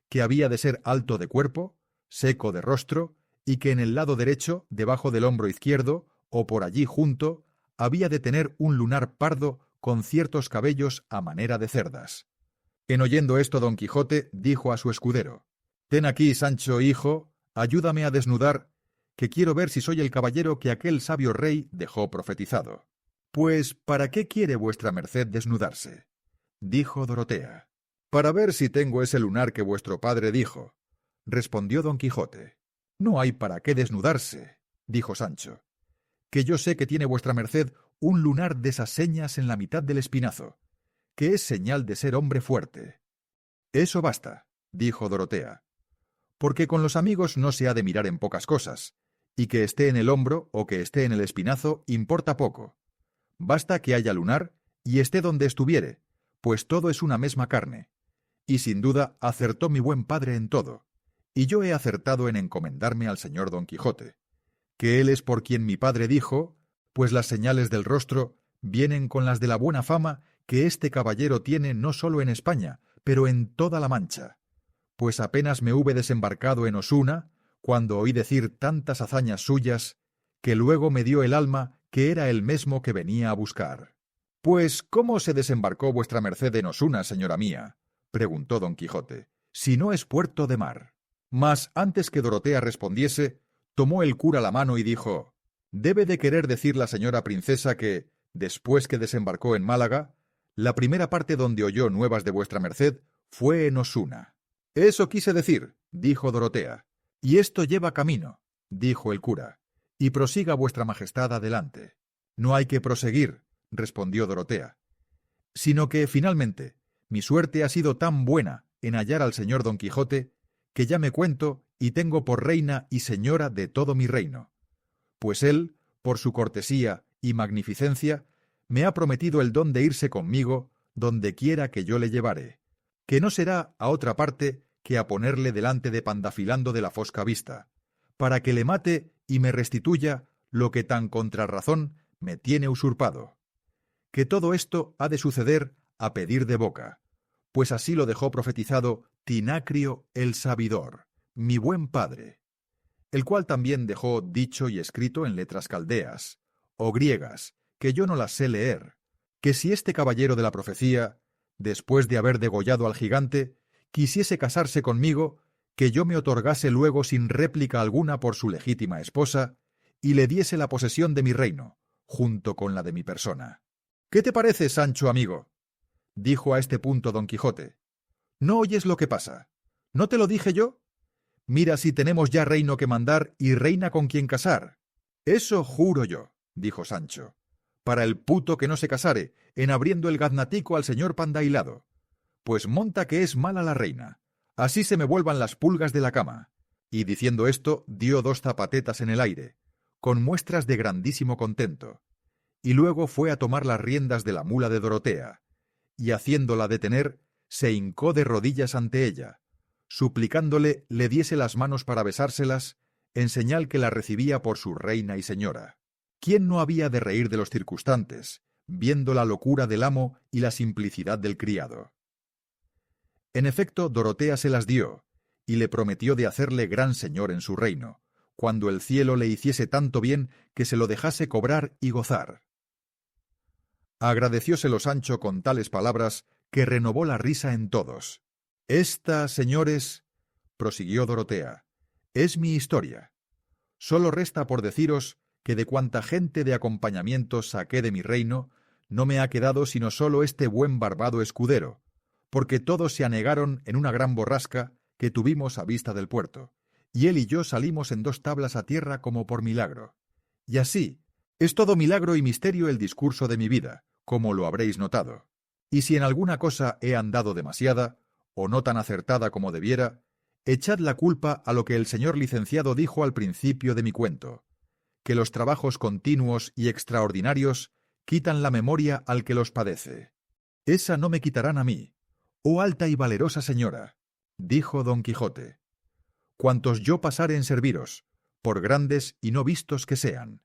que había de ser alto de cuerpo, seco de rostro, y que en el lado derecho, debajo del hombro izquierdo, o por allí junto, había de tener un lunar pardo con ciertos cabellos a manera de cerdas. En oyendo esto don Quijote dijo a su escudero: «Ten aquí, Sancho hijo, ayúdame a desnudar, que quiero ver si soy el caballero que aquel sabio rey dejó profetizado». «Pues, ¿para qué quiere vuestra merced desnudarse?», dijo Dorotea. «Para ver si tengo ese lunar que vuestro padre dijo», respondió don Quijote. «No hay para qué desnudarse», dijo Sancho, «que yo sé que tiene vuestra merced un lunar de esas señas en la mitad del espinazo, que es señal de ser hombre fuerte». «Eso basta», dijo Dorotea, «porque con los amigos no se ha de mirar en pocas cosas, y que esté en el hombro o que esté en el espinazo importa poco. Basta que haya lunar y esté donde estuviere, pues todo es una mesma carne. Y sin duda acertó mi buen padre en todo, y yo he acertado en encomendarme al señor Don Quijote, que él es por quien mi padre dijo, pues las señales del rostro vienen con las de la buena fama que este caballero tiene no solo en España, pero en toda la Mancha. Pues apenas me hube desembarcado en Osuna, cuando oí decir tantas hazañas suyas, que luego me dio el alma que era el mesmo que venía a buscar. —Pues, ¿cómo se desembarcó vuestra merced en Osuna, señora mía? —preguntó don Quijote—, si no es puerto de mar. Mas antes que Dorotea respondiese, tomó el cura la mano y dijo: —Debe de querer decir la señora princesa que, después que desembarcó en Málaga, la primera parte donde oyó nuevas de vuestra merced fue en Osuna. —Eso quise decir —dijo Dorotea—, y esto lleva camino —dijo el cura—, y prosiga vuestra majestad adelante. —No hay que proseguir —respondió Dorotea—, sino que, finalmente, mi suerte ha sido tan buena en hallar al señor Don Quijote, que ya me cuento y tengo por reina y señora de todo mi reino. Pues él, por su cortesía y magnificencia, me ha prometido el don de irse conmigo donde quiera que yo le llevare, que no será a otra parte que a ponerle delante de Pandafilando de la Fosca Vista, para que le mate y me restituya lo que tan contra razón me tiene usurpado. Que todo esto ha de suceder a pedir de boca, pues así lo dejó profetizado Tinacrio el sabidor, mi buen padre, el cual también dejó dicho y escrito en letras caldeas, o griegas, que yo no las sé leer, que si este caballero de la profecía, después de haber degollado al gigante, quisiese casarse conmigo, que yo me otorgase luego sin réplica alguna por su legítima esposa, y le diese la posesión de mi reino, junto con la de mi persona. —¿Qué te parece, Sancho amigo? —dijo a este punto don Quijote. —¿No oyes lo que pasa? ¿No te lo dije yo? Mira si tenemos ya reino que mandar y reina con quien casar. —Eso juro yo —dijo Sancho—, para el puto que no se casare, en abriendo el gaznatico al señor Pandailado. Pues monta que es mala la reina, así se me vuelvan las pulgas de la cama. Y diciendo esto, dio 2 zapatetas en el aire, con muestras de grandísimo contento, y luego fue a tomar las riendas de la mula de Dorotea, y haciéndola detener, se hincó de rodillas ante ella, suplicándole le diese las manos para besárselas, en señal que la recibía por su reina y señora. ¿Quién no había de reír de los circunstantes, viendo la locura del amo y la simplicidad del criado? En efecto, Dorotea se las dio, y le prometió de hacerle gran señor en su reino, cuando el cielo le hiciese tanto bien que se lo dejase cobrar y gozar. Agradecióselo Sancho con tales palabras que renovó la risa en todos. Esta, señores, prosiguió Dorotea, es mi historia. Solo resta por deciros que de cuanta gente de acompañamiento saqué de mi reino, no me ha quedado sino solo este buen barbado escudero, porque todos se anegaron en una gran borrasca que tuvimos a vista del puerto, y él y yo salimos en 2 tablas a tierra como por milagro. Y así, es todo milagro y misterio el discurso de mi vida, como lo habréis notado. Y si en alguna cosa he andado demasiada, o no tan acertada como debiera, echad la culpa a lo que el señor licenciado dijo al principio de mi cuento, que los trabajos continuos y extraordinarios quitan la memoria al que los padece. Esa no me quitarán a mí, oh alta y valerosa señora, dijo don Quijote, cuantos yo pasare en serviros, por grandes y no vistos que sean.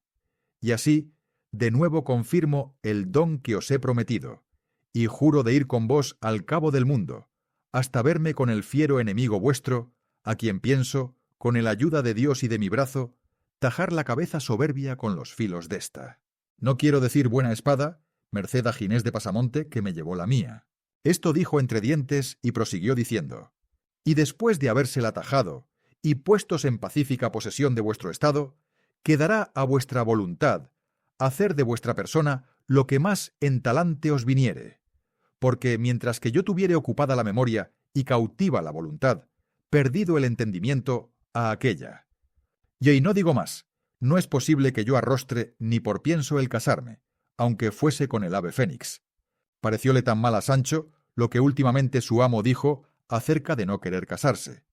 Y así, de nuevo confirmo el don que os he prometido, y juro de ir con vos al cabo del mundo, hasta verme con el fiero enemigo vuestro, a quien pienso, con el ayuda de Dios y de mi brazo, tajar la cabeza soberbia con los filos desta. No quiero decir buena espada, merced a Ginés de Pasamonte, que me llevó la mía. Esto dijo entre dientes y prosiguió diciendo: y después de habérsela tajado y puestos en pacífica posesión de vuestro estado, quedará a vuestra voluntad hacer de vuestra persona lo que más en talante os viniere, porque mientras que yo tuviere ocupada la memoria y cautiva la voluntad, perdido el entendimiento a aquella. Y no digo más, no es posible que yo arrostre ni por pienso el casarme, aunque fuese con el ave fénix. Parecióle tan mal a Sancho lo que últimamente su amo dijo acerca de no querer casarse,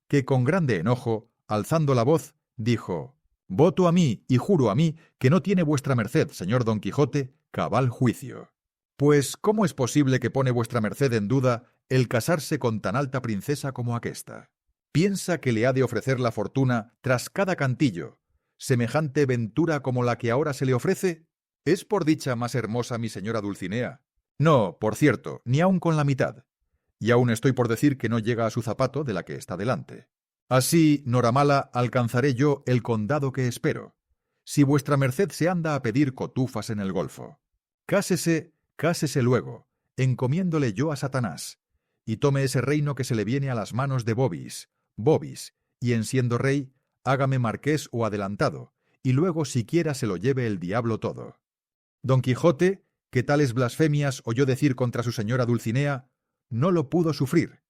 que con grande enojo, alzando la voz, dijo: voto a mí y juro a mí que no tiene vuestra merced, señor Don Quijote, cabal juicio. Pues, ¿cómo es posible que pone vuestra merced en duda el casarse con tan alta princesa como aquesta? Piensa que le ha de ofrecer la fortuna tras cada cantillo, semejante ventura como la que ahora se le ofrece? ¿Es por dicha más hermosa mi señora Dulcinea? No, por cierto, ni aun con la mitad. Y aún estoy por decir que no llega a su zapato de la que está delante. Así, Noramala, alcanzaré yo el condado que espero, si vuestra merced se anda a pedir cotufas en el golfo. Cásese, cásese luego, encomiéndole yo a Satanás, y tome ese reino que se le viene a las manos de Bobis, y en siendo rey, hágame marqués o adelantado, y luego siquiera se lo lleve el diablo todo. Don Quijote, que tales blasfemias oyó decir contra su señora Dulcinea, no lo pudo sufrir,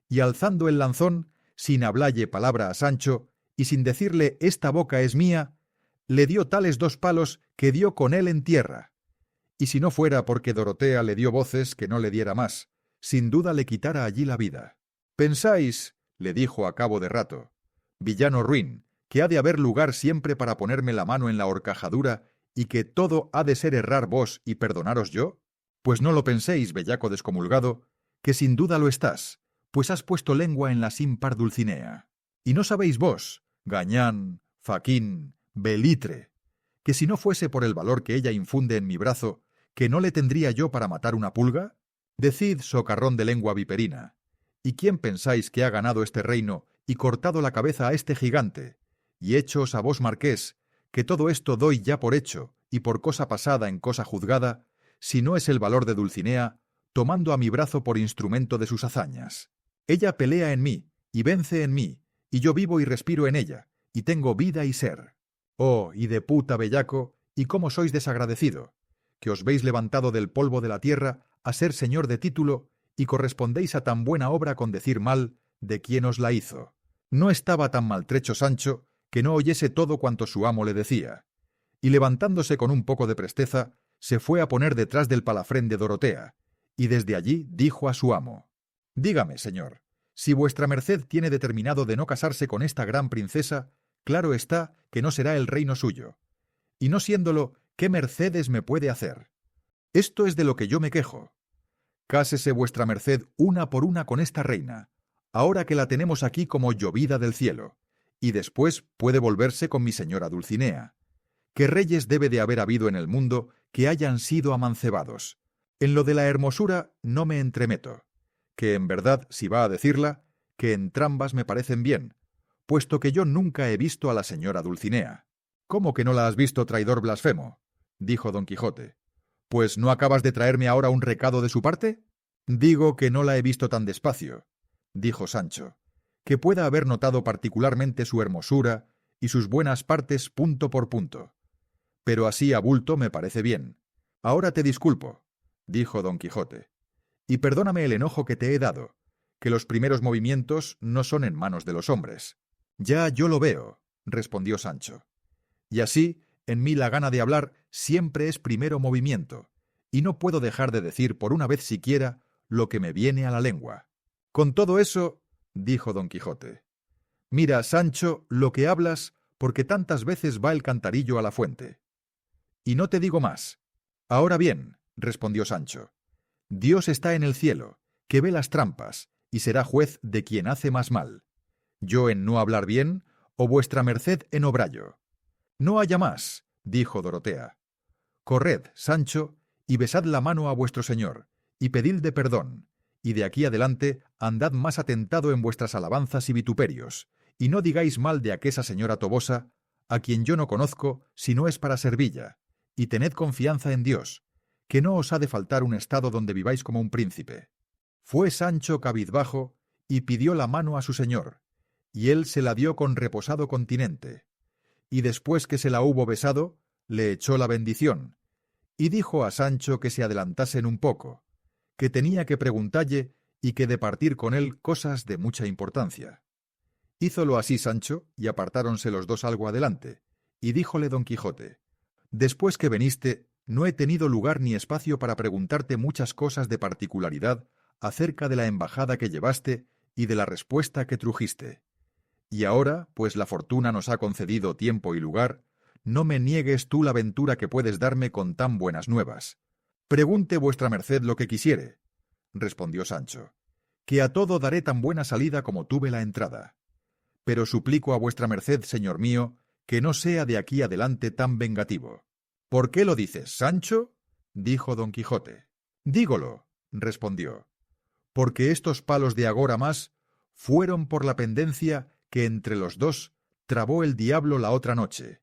y alzando el lanzón, sin hablalle palabra a Sancho, y sin decirle «esta boca es mía», le dio tales 2 palos que dio con él en tierra. Y si no fuera porque Dorotea le dio voces que no le diera más, sin duda le quitara allí la vida. «¿Pensáis», le dijo a cabo de rato, «villano ruin, que ha de haber lugar siempre para ponerme la mano en la horcajadura y que todo ha de ser errar vos y perdonaros yo? Pues no lo penséis, bellaco descomulgado, que sin duda lo estás, pues has puesto lengua en la sin par Dulcinea. Y no sabéis vos, gañán, faquín, belitre, que si no fuese por el valor que ella infunde en mi brazo, ¿que no le tendría yo para matar una pulga? Decid, socarrón de lengua viperina, ¿y quién pensáis que ha ganado este reino y cortado la cabeza a este gigante? Y hechos a vos, marqués, que todo esto doy ya por hecho, y por cosa pasada en cosa juzgada, si no es el valor de Dulcinea, tomando a mi brazo por instrumento de sus hazañas. Ella pelea en mí, y vence en mí, y yo vivo y respiro en ella, y tengo vida y ser. Oh, y de puta bellaco, y cómo sois desagradecido, que os veis levantado del polvo de la tierra a ser señor de título, y correspondéis a tan buena obra con decir mal de quien os la hizo. No estaba tan maltrecho Sancho que no oyese todo cuanto su amo le decía, y levantándose con un poco de presteza, se fue a poner detrás del palafrén de Dorotea, y desde allí dijo a su amo: «Dígame, señor, si vuestra merced tiene determinado de no casarse con esta gran princesa, claro está que no será el reino suyo. Y no siéndolo, ¿qué mercedes me puede hacer? Esto es de lo que yo me quejo. Cásese vuestra merced una por una con esta reina, ahora que la tenemos aquí como llovida del cielo, y después puede volverse con mi señora Dulcinea. ¿Qué reyes debe de haber habido en el mundo que hayan sido amancebados? En lo de la hermosura no me entremeto, que en verdad, si va a decirla, que entrambas me parecen bien, puesto que yo nunca he visto a la señora Dulcinea». «¿Cómo que no la has visto, traidor blasfemo?», dijo Don Quijote. «¿Pues no acabas de traerme ahora un recado de su parte?» «Digo que no la he visto tan despacio», dijo Sancho, «que pueda haber notado particularmente su hermosura y sus buenas partes punto por punto. Pero así a bulto me parece bien. Ahora te disculpo», dijo Don Quijote, «y perdóname el enojo que te he dado, que los primeros movimientos no son en manos de los hombres». «Ya yo lo veo», respondió Sancho, «y así, en mí la gana de hablar siempre es primero movimiento, y no puedo dejar de decir por una vez siquiera lo que me viene a la lengua. Con todo eso», dijo Don Quijote, «mira, Sancho, lo que hablas, porque tantas veces va el cantarillo a la fuente. Y no te digo más. Ahora bien», respondió Sancho, «Dios está en el cielo, que ve las trampas, y será juez de quien hace más mal. Yo en no hablar bien, o vuestra merced en obrallo». «No haya más», dijo Dorotea. «Corred, Sancho, y besad la mano a vuestro señor, y pedilde perdón, y de aquí adelante andad más atentado en vuestras alabanzas y vituperios, y no digáis mal de aquesa señora Tobosa, a quien yo no conozco si no es para servilla, y tened confianza en Dios, que no os ha de faltar un estado donde viváis como un príncipe». Fue Sancho cabizbajo y pidió la mano a su señor, y él se la dio con reposado continente, y después que se la hubo besado, le echó la bendición, y dijo a Sancho que se adelantasen un poco, que tenía que preguntalle y que de partir con él cosas de mucha importancia. Hízolo así Sancho, y apartáronse los dos algo adelante, y díjole Don Quijote: «Después que veniste, no he tenido lugar ni espacio para preguntarte muchas cosas de particularidad acerca de la embajada que llevaste y de la respuesta que trujiste. Y ahora, pues la fortuna nos ha concedido tiempo y lugar, no me niegues tú la ventura que puedes darme con tan buenas nuevas. Pregunte vuestra merced lo que quisiere», respondió Sancho, «que a todo daré tan buena salida como tuve la entrada. Pero suplico a vuestra merced, señor mío, que no sea de aquí adelante tan vengativo. —¿Por qué lo dices, Sancho? —dijo don Quijote. —Dígolo —respondió—, porque estos palos de agora más fueron por la pendencia que entre los dos trabó el diablo la otra noche,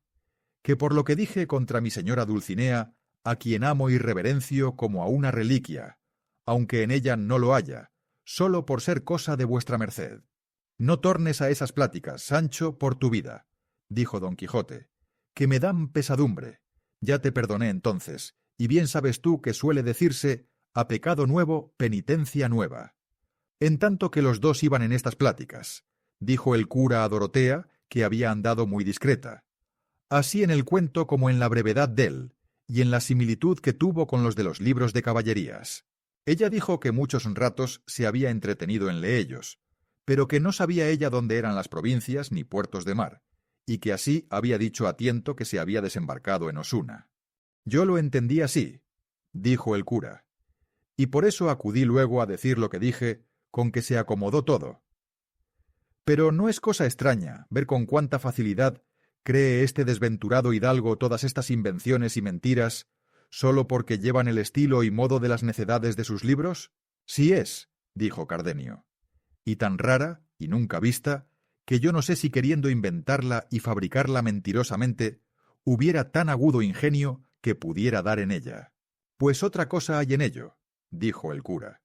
que por lo que dije contra mi señora Dulcinea, a quien amo y reverencio como a una reliquia, aunque en ella no lo haya, sólo por ser cosa de vuestra merced. No tornes a esas pláticas, Sancho, por tu vida —dijo don Quijote—, que me dan pesadumbre. Ya te perdoné entonces, y bien sabes tú que suele decirse a pecado nuevo, penitencia nueva. En tanto que los dos iban en estas pláticas, dijo el cura a Dorotea, que había andado muy discreta, así en el cuento como en la brevedad dél, y en la similitud que tuvo con los de los libros de caballerías. Ella dijo que muchos ratos se había entretenido en leellos, pero que no sabía ella dónde eran las provincias ni puertos de mar, y que así había dicho a tiento que se había desembarcado en Osuna. Yo lo entendí así, dijo el cura, y por eso acudí luego a decir lo que dije, con que se acomodó todo. Pero no es cosa extraña ver con cuánta facilidad cree este desventurado hidalgo todas estas invenciones y mentiras, sólo porque llevan el estilo y modo de las necedades de sus libros. Sí es, dijo Cardenio, y tan rara y nunca vista, que yo no sé si queriendo inventarla y fabricarla mentirosamente, hubiera tan agudo ingenio que pudiera dar en ella. Pues otra cosa hay en ello, dijo el cura,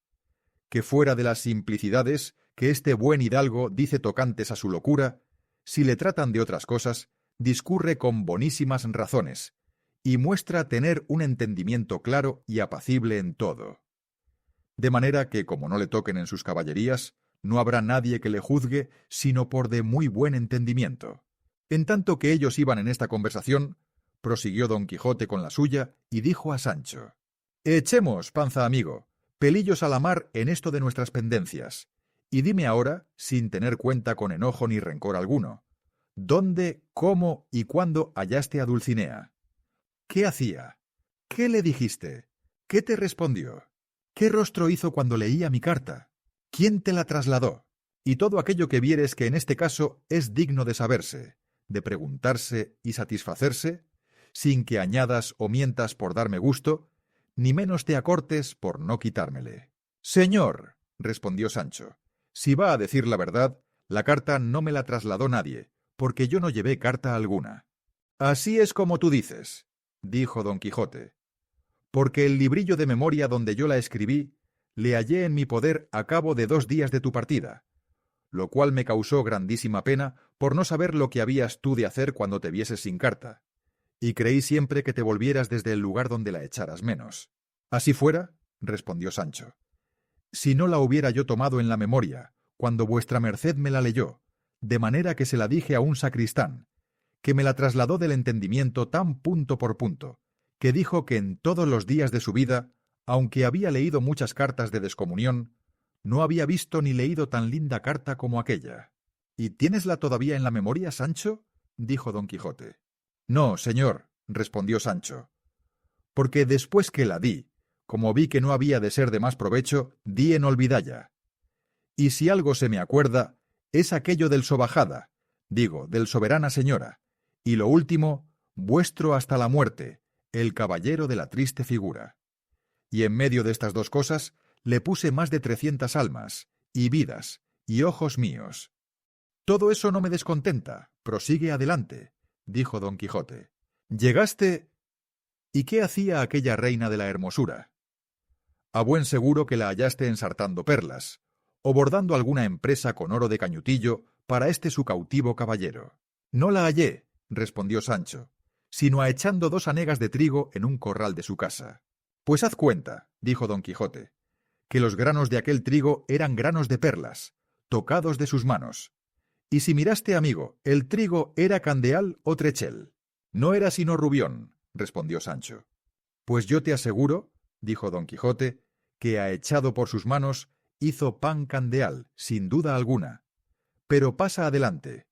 que fuera de las simplicidades que este buen hidalgo dice tocantes a su locura, si le tratan de otras cosas, discurre con bonísimas razones, y muestra tener un entendimiento claro y apacible en todo. De manera que, como no le toquen en sus caballerías, no habrá nadie que le juzgue sino por de muy buen entendimiento. En tanto que ellos iban en esta conversación, prosiguió don Quijote con la suya y dijo a Sancho: «Echemos, panza amigo, pelillos a la mar en esto de nuestras pendencias, y dime ahora, sin tener cuenta con enojo ni rencor alguno, ¿dónde, cómo y cuándo hallaste a Dulcinea? ¿Qué hacía? ¿Qué le dijiste? ¿Qué te respondió? ¿Qué rostro hizo cuando leía mi carta? ¿Quién te la trasladó? Y todo aquello que vieres que en este caso es digno de saberse, de preguntarse y satisfacerse, sin que añadas o mientas por darme gusto, ni menos te acortes por no quitármele». «Señor», respondió Sancho, «si va a decir la verdad, la carta no me la trasladó nadie, porque yo no llevé carta alguna». «Así es como tú dices», dijo don Quijote, «porque el librillo de memoria donde yo la escribí le hallé en mi poder a cabo de 2 días de tu partida, lo cual me causó grandísima pena por no saber lo que habías tú de hacer cuando te vieses sin carta, y creí siempre que te volvieras desde el lugar donde la echaras menos». «Así fuera», respondió Sancho, «si no la hubiera yo tomado en la memoria, cuando vuestra merced me la leyó, de manera que se la dije a un sacristán, que me la trasladó del entendimiento tan punto por punto, que dijo que en todos los días de su vida, aunque había leído muchas cartas de descomunión, no había visto ni leído tan linda carta como aquella». «¿Y tiénesla todavía en la memoria, Sancho?», dijo don Quijote. «No, señor», respondió Sancho, «porque después que la di, como vi que no había de ser de más provecho, di en olvidalla. Y si algo se me acuerda, es aquello del sobajada, digo, del soberana señora, y lo último, vuestro hasta la muerte, el caballero de la triste figura. Y en medio de estas 2 cosas le puse más de 300 almas, y vidas, y ojos míos». «Todo eso no me descontenta, prosigue adelante», dijo don Quijote. «Llegaste... ¿Y qué hacía aquella reina de la hermosura? A buen seguro que la hallaste ensartando perlas, o bordando alguna empresa con oro de cañutillo para este su cautivo caballero». «No la hallé», respondió Sancho, «sino a echando 2 hanegas de trigo en un corral de su casa». «Pues haz cuenta», dijo don Quijote, «que los granos de aquel trigo eran granos de perlas, tocados de sus manos. Y si miraste, amigo, el trigo era candeal o trechel». «No era sino rubión», respondió Sancho. «Pues yo te aseguro», dijo don Quijote, «que a echado por sus manos hizo pan candeal, sin duda alguna. Pero pasa adelante.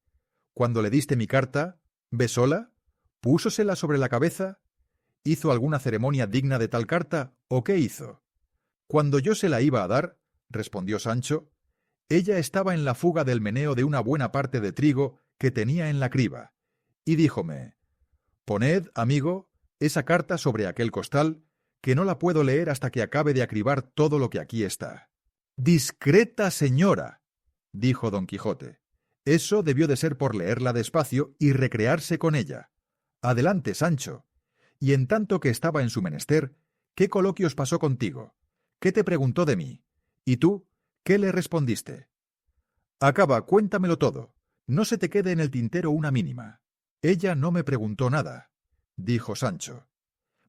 Cuando le diste mi carta, ¿besóla? ¿Púsosela sobre la cabeza? ¿Hizo alguna ceremonia digna de tal carta, o qué hizo?» «Cuando yo se la iba a dar», respondió Sancho, «ella estaba en la fuga del meneo de una buena parte de trigo que tenía en la criba, y díjome: «Poned, amigo, esa carta sobre aquel costal, que no la puedo leer hasta que acabe de acribar todo lo que aquí está». «Discreta señora», dijo Don Quijote, «eso debió de ser por leerla despacio y recrearse con ella. Adelante, Sancho. Y en tanto que estaba en su menester, ¿qué coloquios pasó contigo? ¿Qué te preguntó de mí? ¿Y tú, qué le respondiste? Acaba, cuéntamelo todo. No se te quede en el tintero una mínima». «Ella no me preguntó nada», dijo Sancho,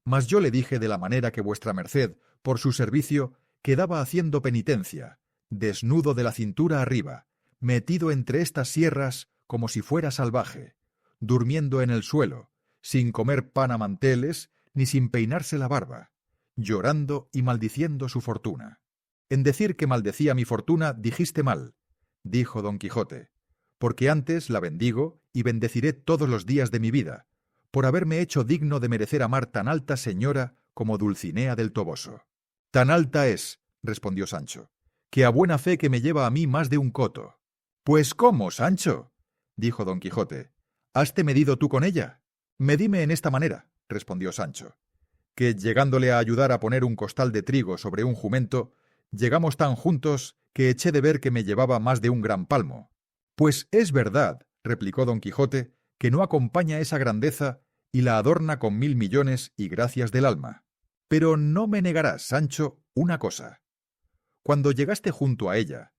«mas yo le dije de la manera que vuestra merced, por su servicio, quedaba haciendo penitencia, desnudo de la cintura arriba, metido entre estas sierras como si fuera salvaje, durmiendo en el suelo, sin comer pan a manteles, ni sin peinarse la barba, llorando y maldiciendo su fortuna». «En decir que maldecía mi fortuna dijiste mal», dijo Don Quijote, «porque antes la bendigo y bendeciré todos los días de mi vida, por haberme hecho digno de merecer amar tan alta señora como Dulcinea del Toboso». «Tan alta es», respondió Sancho, «que a buena fe que me lleva a mí más de un coto». «Pues ¿cómo, Sancho?», dijo Don Quijote, «¿haste medido tú con ella?». «Medíme en esta manera», respondió Sancho, «que llegándole a ayudar a poner un costal de trigo sobre un jumento, llegamos tan juntos que eché de ver que me llevaba más de un gran palmo». «Pues es verdad», replicó Don Quijote, «que no acompaña esa grandeza y la adorna con 1000 millones y gracias del alma. Pero no me negarás, Sancho, una cosa. Cuando llegaste junto a ella,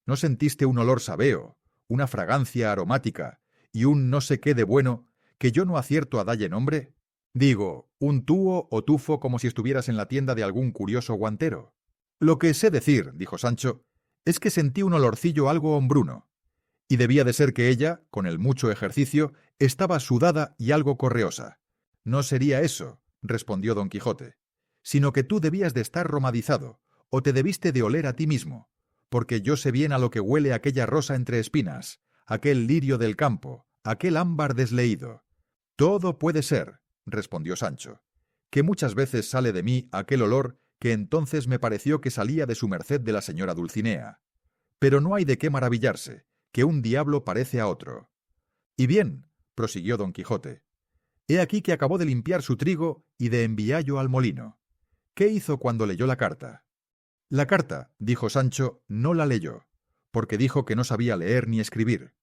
¿no sentiste un olor sabeo, una fragancia aromática y un no sé qué de bueno que yo no acierto a dalle nombre? Digo, un túo o tufo como si estuvieras en la tienda de algún curioso guantero». «Lo que sé decir», dijo Sancho, «es que sentí un olorcillo algo hombruno, y debía de ser que ella, con el mucho ejercicio, estaba sudada y algo correosa». «No sería eso», respondió Don Quijote, «sino que tú debías de estar romadizado, o te debiste de oler a ti mismo, porque yo sé bien a lo que huele aquella rosa entre espinas, aquel lirio del campo, aquel ámbar desleído». «Todo puede ser», respondió Sancho, «que muchas veces sale de mí aquel olor que entonces me pareció que salía de su merced de la señora Dulcinea. Pero no hay de qué maravillarse, que un diablo parece a otro». «Y bien», prosiguió Don Quijote, «he aquí que acabó de limpiar su trigo y de enviallo al molino. ¿Qué hizo cuando leyó la carta?». «La carta», dijo Sancho, «no la leyó, porque dijo que no sabía leer ni escribir.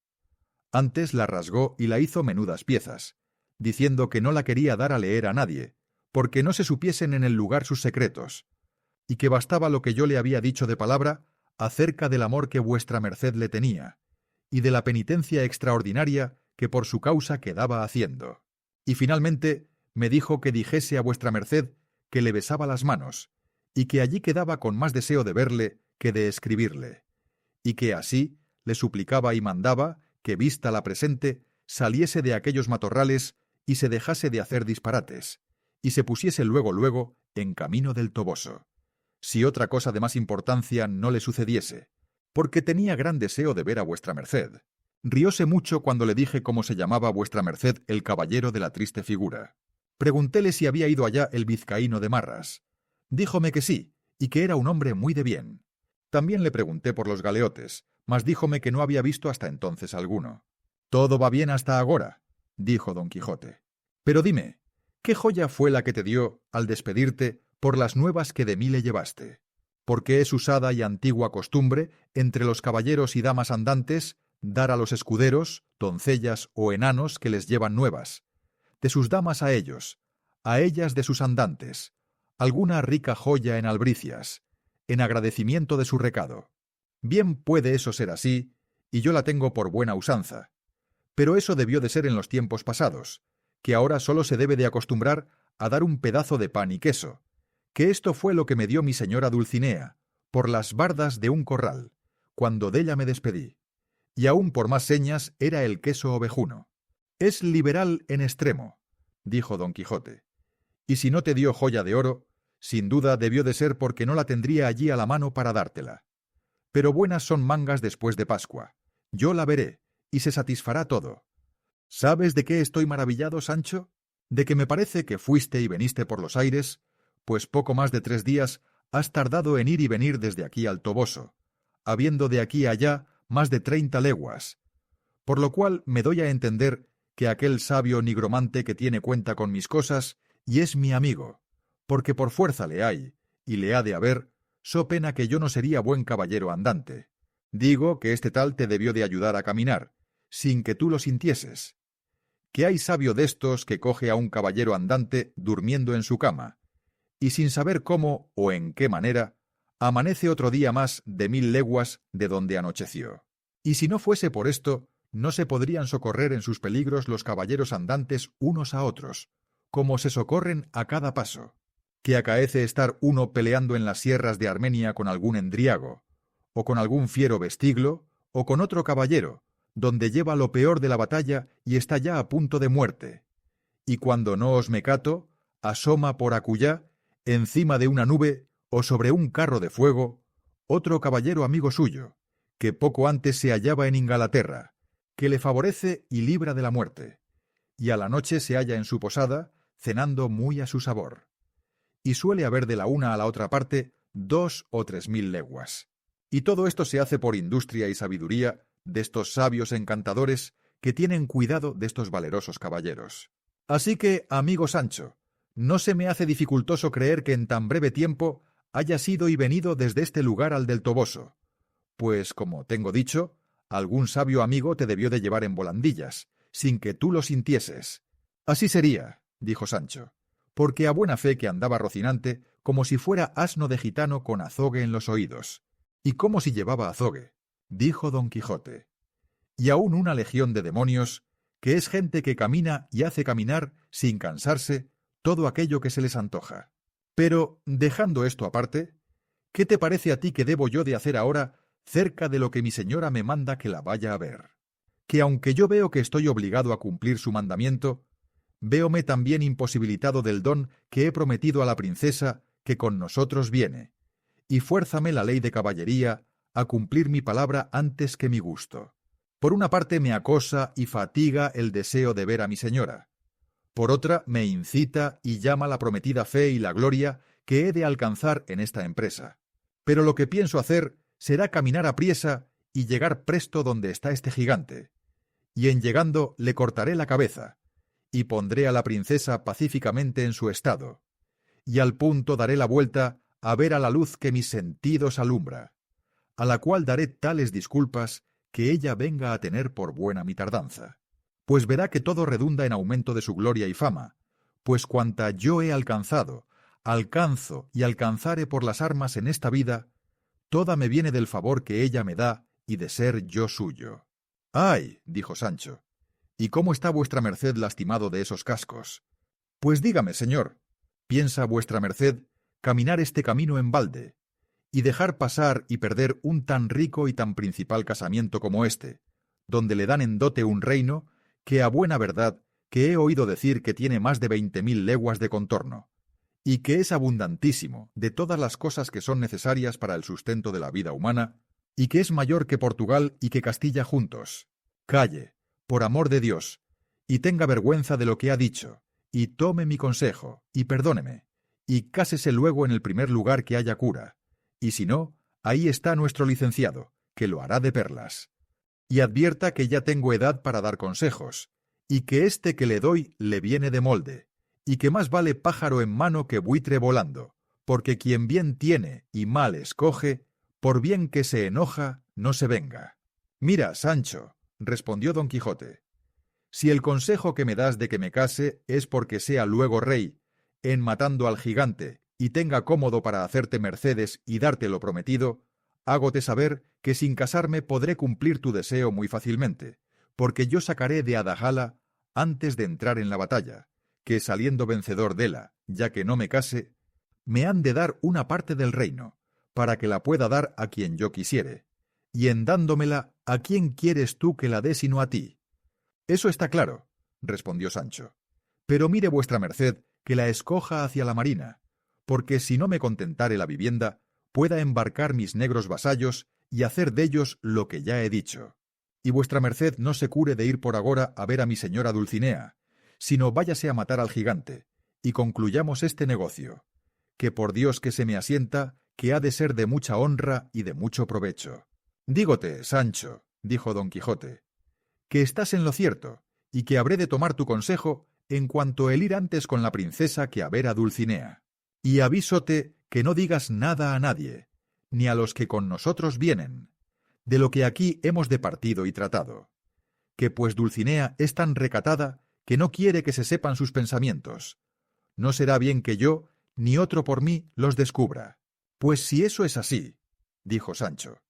Antes la rasgó y la hizo menudas piezas, diciendo que no la quería dar a leer a nadie, porque no se supiesen en el lugar sus secretos, y que bastaba lo que yo le había dicho de palabra acerca del amor que vuestra merced le tenía, y de la penitencia extraordinaria que por su causa quedaba haciendo. Y finalmente me dijo que dijese a vuestra merced que le besaba las manos, y que allí quedaba con más deseo de verle que de escribirle, y que así le suplicaba y mandaba que, vista la presente, saliese de aquellos matorrales y se dejase de hacer disparates, y se pusiese luego en camino del Toboso, si otra cosa de más importancia no le sucediese, porque tenía gran deseo de ver a vuestra merced. Rióse mucho cuando le dije cómo se llamaba vuestra merced el caballero de la triste figura. Preguntéle si había ido allá el vizcaíno de Marras. Díjome que sí, y que era un hombre muy de bien. También le pregunté por los galeotes, mas díjome que no había visto hasta entonces alguno. «Todo va bien hasta agora», dijo Don Quijote. «Pero dime, ¿qué joya fue la que te dio, al despedirte, por las nuevas que de mí le llevaste? Porque es usada y antigua costumbre, entre los caballeros y damas andantes, dar a los escuderos, doncellas o enanos que les llevan nuevas, de sus damas a ellos, a ellas de sus andantes, alguna rica joya en albricias, en agradecimiento de su recado. Bien puede eso ser así, y yo la tengo por buena usanza. Pero eso debió de ser en los tiempos pasados, que ahora solo se debe de acostumbrar a dar un pedazo de pan y queso, que esto fue lo que me dio mi señora Dulcinea, por las bardas de un corral, cuando della me despedí, y aún por más señas era el queso ovejuno. Es liberal en extremo», dijo Don Quijote, «y si no te dio joya de oro, sin duda debió de ser porque no la tendría allí a la mano para dártela. Pero buenas son mangas después de Pascua. Yo la veré, y se satisfará todo. ¿Sabes de qué estoy maravillado, Sancho? De que me parece que fuiste y veniste por los aires, pues poco más de 3 días has tardado en ir y venir desde aquí al Toboso, habiendo de aquí a allá más de 30 leguas, por lo cual me doy a entender que aquel sabio nigromante que tiene cuenta con mis cosas y es mi amigo, porque por fuerza le hay, y le ha de haber, so pena que yo no sería buen caballero andante. Digo que este tal te debió de ayudar a caminar, sin que tú lo sintieses. Que hay sabio de estos que coge a un caballero andante durmiendo en su cama, y sin saber cómo o en qué manera, amanece otro día más de 1000 leguas de donde anocheció. Y si no fuese por esto, no se podrían socorrer en sus peligros los caballeros andantes unos a otros, como se socorren a cada paso. Que acaece estar uno peleando en las sierras de Armenia con algún endriago, o con algún fiero vestiglo, o con otro caballero, donde lleva lo peor de la batalla y está ya a punto de muerte. Y cuando no os me cato, asoma por acullá, encima de una nube o sobre un carro de fuego, otro caballero amigo suyo, que poco antes se hallaba en Ingalaterra, que le favorece y libra de la muerte, y a la noche se halla en su posada, cenando muy a su sabor. Y suele haber de la una a la otra parte 2 o 3000 leguas. Y todo esto se hace por industria y sabiduría de estos sabios encantadores que tienen cuidado de estos valerosos caballeros. Así que, amigo Sancho, no se me hace dificultoso creer que en tan breve tiempo hayas ido y venido desde este lugar al del Toboso, pues, como tengo dicho, algún sabio amigo te debió de llevar en volandillas, sin que tú lo sintieses. Así sería, dijo Sancho, porque a buena fe que andaba Rocinante como si fuera asno de gitano con azogue en los oídos. ¿Y cómo si llevaba azogue? Dijo Don Quijote. Y aún una legión de demonios, que es gente que camina y hace caminar, sin cansarse, todo aquello que se les antoja. Pero, dejando esto aparte, ¿qué te parece a ti que debo yo de hacer ahora cerca de lo que mi señora me manda que la vaya a ver? Que aunque yo veo que estoy obligado a cumplir su mandamiento, véome también imposibilitado del don que he prometido a la princesa que con nosotros viene, y fuérzame la ley de caballería a cumplir mi palabra antes que mi gusto. Por una parte me acosa y fatiga el deseo de ver a mi señora. Por otra me incita y llama la prometida fe y la gloria que he de alcanzar en esta empresa. Pero lo que pienso hacer será caminar apriesa y llegar presto donde está este gigante. Y en llegando le cortaré la cabeza, y pondré a la princesa pacíficamente en su estado, y al punto daré la vuelta a ver a la luz que mis sentidos alumbra, a la cual daré tales disculpas que ella venga a tener por buena mi tardanza. Pues verá que todo redunda en aumento de su gloria y fama, pues cuanta yo he alcanzado, alcanzo y alcanzare por las armas en esta vida, toda me viene del favor que ella me da y de ser yo suyo. ¡Ay!, dijo Sancho, ¿y cómo está vuestra merced lastimado de esos cascos? Pues dígame, señor, ¿piensa vuestra merced caminar este camino en balde, y dejar pasar y perder un tan rico y tan principal casamiento como este, donde le dan en dote un reino que a buena verdad que he oído decir que tiene más de 20.000 leguas de contorno, y que es abundantísimo de todas las cosas que son necesarias para el sustento de la vida humana, y que es mayor que Portugal y que Castilla juntos? Calle, por amor de Dios, y tenga vergüenza de lo que ha dicho, y tome mi consejo, y perdóneme, y cásese luego en el primer lugar que haya cura, y si no, ahí está nuestro licenciado, que lo hará de perlas. Y advierta que ya tengo edad para dar consejos, y que este que le doy le viene de molde, y que más vale pájaro en mano que buitre volando, porque quien bien tiene y mal escoge, por bien que se enoja, no se venga. Mira, Sancho, respondió Don Quijote, si el consejo que me das de que me case es porque sea luego rey, en matando al gigante, y tenga cómodo para hacerte mercedes y darte lo prometido, hágote saber que sin casarme podré cumplir tu deseo muy fácilmente, porque yo sacaré de Adagala antes de entrar en la batalla, que saliendo vencedor dela, ya que no me case, me han de dar una parte del reino, para que la pueda dar a quien yo quisiere, y en dándomela, ¿a quién quieres tú que la dé sino a ti? Eso está claro, respondió Sancho, pero mire vuestra merced que la escoja hacia la marina, porque si no me contentare la vivienda, pueda embarcar mis negros vasallos y hacer dellos lo que ya he dicho. Y vuestra merced no se cure de ir por agora a ver a mi señora Dulcinea, sino váyase a matar al gigante, y concluyamos este negocio, que por Dios que se me asienta, que ha de ser de mucha honra y de mucho provecho. Dígote, Sancho, dijo Don Quijote, que estás en lo cierto, y que habré de tomar tu consejo en cuanto el ir antes con la princesa que a ver a Dulcinea. Y avísote que no digas nada a nadie, ni a los que con nosotros vienen, de lo que aquí hemos departido y tratado, que pues Dulcinea es tan recatada que no quiere que se sepan sus pensamientos. No será bien que yo, ni otro por mí, los descubra. Pues si eso es así, dijo Sancho,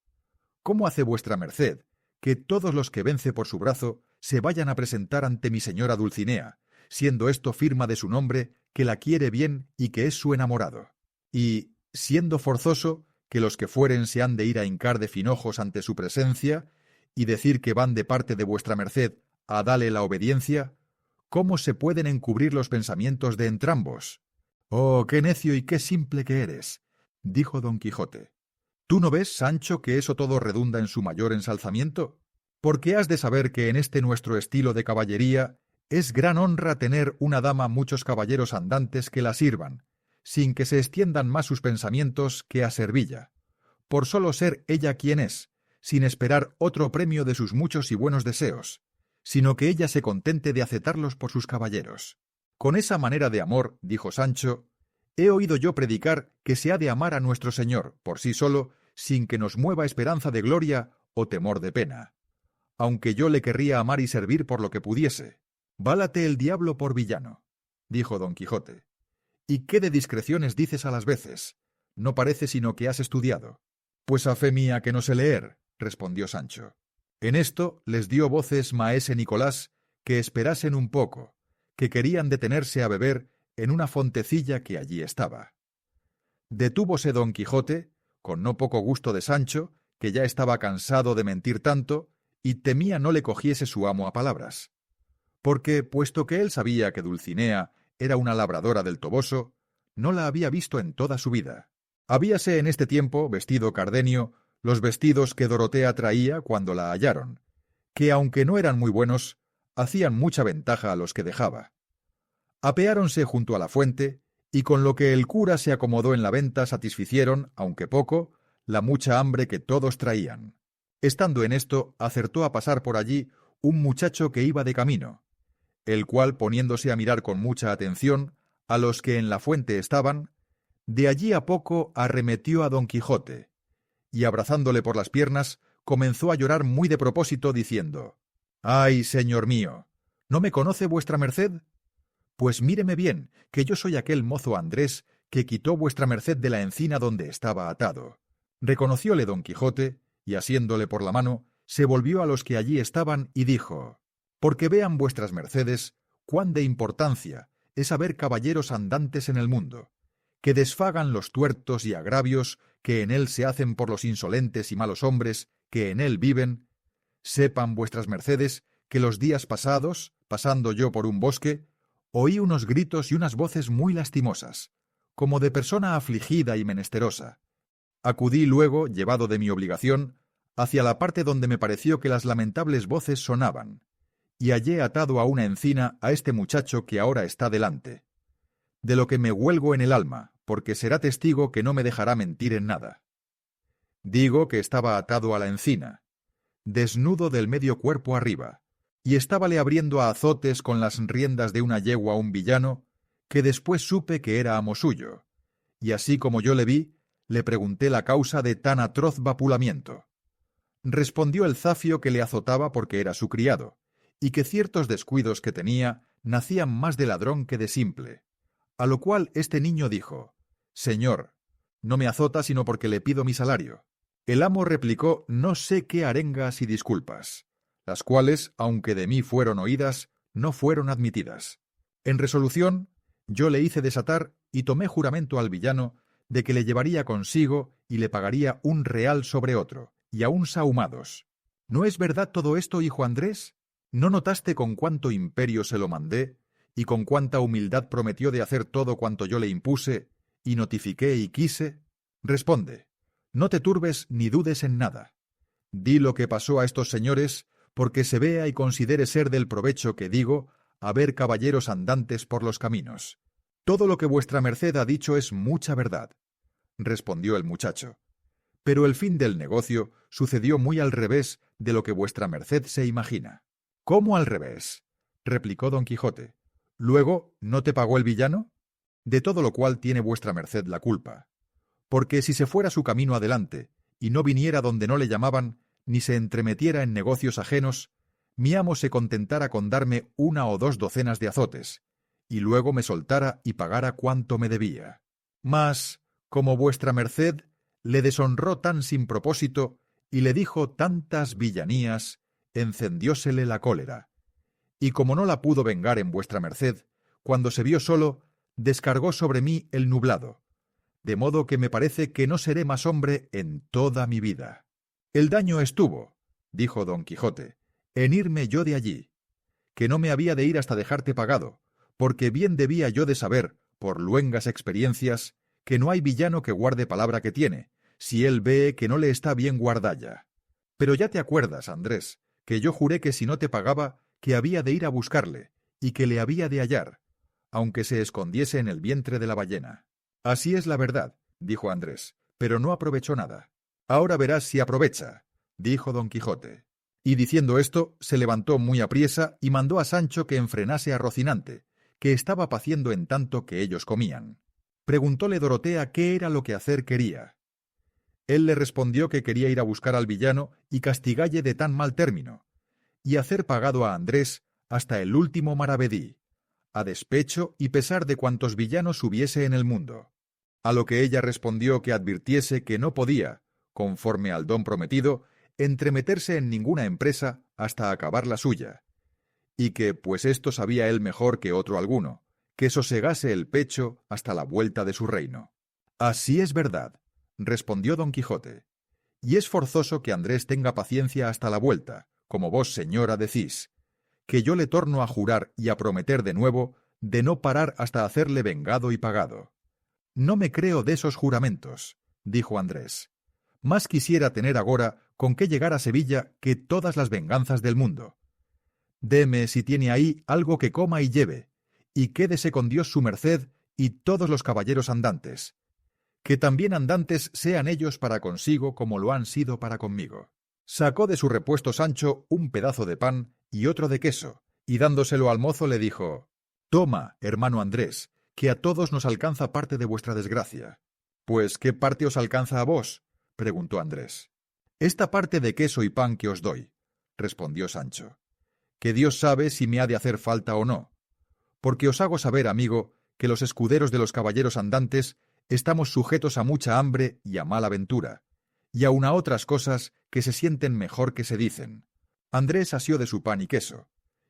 ¿cómo hace vuestra merced que todos los que vence por su brazo se vayan a presentar ante mi señora Dulcinea, siendo esto firma de su nombre, que la quiere bien y que es su enamorado? Y, siendo forzoso, que los que fueren se han de ir a hincar de finojos ante su presencia, y decir que van de parte de vuestra merced a darle la obediencia, ¿cómo se pueden encubrir los pensamientos de entrambos? «Oh, qué necio y qué simple que eres», dijo Don Quijote. ¿Tú no ves, Sancho, que eso todo redunda en su mayor ensalzamiento? Porque has de saber que en este nuestro estilo de caballería es gran honra tener una dama muchos caballeros andantes que la sirvan, sin que se extiendan más sus pensamientos que a servilla, por solo ser ella quien es, sin esperar otro premio de sus muchos y buenos deseos, sino que ella se contente de aceptarlos por sus caballeros. Con esa manera de amor, dijo Sancho, he oído yo predicar que se ha de amar a nuestro Señor, por sí solo, sin que nos mueva esperanza de gloria o temor de pena. Aunque yo le querría amar y servir por lo que pudiese. Válate el diablo por villano, dijo Don Quijote. ¿Y qué de discreciones dices a las veces? No parece sino que has estudiado. Pues a fe mía que no sé leer, respondió Sancho. En esto les dio voces maese Nicolás que esperasen un poco, que querían detenerse a beber en una fontecilla que allí estaba. Detúvose Don Quijote, con no poco gusto de Sancho, que ya estaba cansado de mentir tanto, y temía no le cogiese su amo a palabras. Porque, puesto que él sabía que Dulcinea era una labradora del Toboso, no la había visto en toda su vida. Habíase en este tiempo vestido Cardenio los vestidos que Dorotea traía cuando la hallaron, que aunque no eran muy buenos, hacían mucha ventaja a los que dejaba. Apeáronse junto a la fuente, y con lo que el cura se acomodó en la venta satisficieron, aunque poco, la mucha hambre que todos traían. Estando en esto, acertó a pasar por allí un muchacho que iba de camino, el cual, poniéndose a mirar con mucha atención a los que en la fuente estaban, de allí a poco arremetió a Don Quijote, y abrazándole por las piernas, comenzó a llorar muy de propósito, diciendo: «Ay, señor mío, ¿no me conoce vuestra merced? Pues míreme bien, que yo soy aquel mozo Andrés que quitó vuestra merced de la encina donde estaba atado». Reconocióle Don Quijote, y asiéndole por la mano, se volvió a los que allí estaban y dijo: «Porque vean vuestras mercedes cuán de importancia es haber caballeros andantes en el mundo, que desfagan los tuertos y agravios que en él se hacen por los insolentes y malos hombres que en él viven. Sepan vuestras mercedes que los días pasados, pasando yo por un bosque, oí unos gritos y unas voces muy lastimosas, como de persona afligida y menesterosa. Acudí luego, llevado de mi obligación, hacia la parte donde me pareció que las lamentables voces sonaban, y hallé atado a una encina a este muchacho que ahora está delante, de lo que me huelgo en el alma, porque será testigo que no me dejará mentir en nada. Digo que estaba atado a la encina, desnudo del medio cuerpo arriba, y estábale abriendo a azotes con las riendas de una yegua un villano, que después supe que era amo suyo, y así como yo le vi, le pregunté la causa de tan atroz vapulamiento. Respondió el zafio que le azotaba porque era su criado, y que ciertos descuidos que tenía nacían más de ladrón que de simple. A lo cual este niño dijo: «Señor, no me azota sino porque le pido mi salario». El amo replicó no sé qué arengas y disculpas, las cuales, aunque de mí fueron oídas, no fueron admitidas. En resolución, yo le hice desatar y tomé juramento al villano de que le llevaría consigo y le pagaría un real sobre otro, y aun sahumados. ¿No es verdad todo esto, hijo Andrés? ¿No notaste con cuánto imperio se lo mandé, y con cuánta humildad prometió de hacer todo cuanto yo le impuse, y notifiqué y quise? Responde, no te turbes ni dudes en nada. Di lo que pasó a estos señores, porque se vea y considere ser del provecho que digo, haber caballeros andantes por los caminos. Todo lo que vuestra merced ha dicho es mucha verdad, respondió el muchacho. Pero el fin del negocio sucedió muy al revés de lo que vuestra merced se imagina. ¿Cómo al revés? replicó don Quijote. ¿Luego no te pagó el villano? De todo lo cual tiene vuestra merced la culpa. Porque si se fuera su camino adelante, y no viniera donde no le llamaban, ni se entremetiera en negocios ajenos, mi amo se contentara con darme 1 o 2 docenas de azotes, y luego me soltara y pagara cuanto me debía. Mas, como vuestra merced le deshonró tan sin propósito, y le dijo tantas villanías, encendiósele la cólera. Y como no la pudo vengar en vuestra merced, cuando se vio solo, descargó sobre mí el nublado, de modo que me parece que no seré más hombre en toda mi vida. El daño estuvo, dijo don Quijote, en irme yo de allí, que no me había de ir hasta dejarte pagado, porque bien debía yo de saber, por luengas experiencias, que no hay villano que guarde palabra que tiene, si él ve que no le está bien guardalla. Pero ya te acuerdas, Andrés, que yo juré que si no te pagaba, que había de ir a buscarle, y que le había de hallar, aunque se escondiese en el vientre de la ballena. Así es la verdad, dijo Andrés, pero no aprovechó nada. Ahora verás si aprovecha, dijo don Quijote. Y diciendo esto, se levantó muy apriesa y mandó a Sancho que enfrenase a Rocinante, que estaba paciendo en tanto que ellos comían. Preguntóle Dorotea qué era lo que hacer quería. Él le respondió que quería ir a buscar al villano y castigalle de tan mal término, y hacer pagado a Andrés hasta el último maravedí, a despecho y pesar de cuantos villanos hubiese en el mundo. A lo que ella respondió que advirtiese que no podía, conforme al don prometido, entremeterse en ninguna empresa hasta acabar la suya, y que, pues esto sabía él mejor que otro alguno, que sosegase el pecho hasta la vuelta de su reino. Así es verdad, respondió don Quijote, y es forzoso que Andrés tenga paciencia hasta la vuelta, como vos, señora, decís, que yo le torno a jurar y a prometer de nuevo de no parar hasta hacerle vengado y pagado. No me creo de esos juramentos, dijo Andrés. Más quisiera tener agora con qué llegar a Sevilla que todas las venganzas del mundo. Deme si tiene ahí algo que coma y lleve, y quédese con Dios su merced y todos los caballeros andantes, que también andantes sean ellos para consigo como lo han sido para conmigo. Sacó de su repuesto Sancho un pedazo de pan y otro de queso, y dándoselo al mozo le dijo: «Toma, hermano Andrés, que a todos nos alcanza parte de vuestra desgracia». «Pues, ¿qué parte os alcanza a vos?», preguntó Andrés. «Esta parte de queso y pan que os doy», respondió Sancho, «que Dios sabe si me ha de hacer falta o no, porque os hago saber, amigo, que los escuderos de los caballeros andantes estamos sujetos a mucha hambre y a mala ventura, y aun a otras cosas que se sienten mejor que se dicen». Andrés asió de su pan y queso,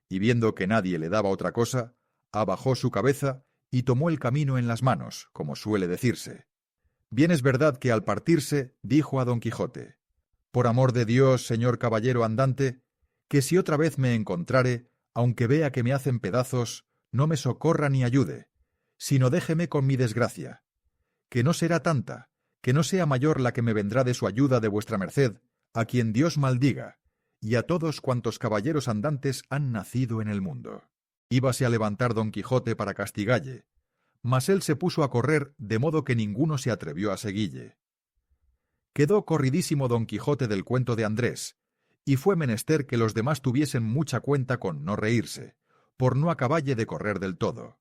y viendo que nadie le daba otra cosa, abajó su cabeza y tomó el camino en las manos, como suele decirse. Bien es verdad que al partirse dijo a don Quijote: «Por amor de Dios, señor caballero andante, que si otra vez me encontrare, aunque vea que me hacen pedazos, no me socorra ni ayude, sino déjeme con mi desgracia, que no será tanta, que no sea mayor la que me vendrá de su ayuda de vuestra merced, a quien Dios maldiga, y a todos cuantos caballeros andantes han nacido en el mundo». Íbase a levantar don Quijote para castigalle, mas él se puso a correr de modo que ninguno se atrevió a seguille. Quedó corridísimo don Quijote del cuento de Andrés, y fue menester que los demás tuviesen mucha cuenta con no reírse, por no acaballe de correr del todo.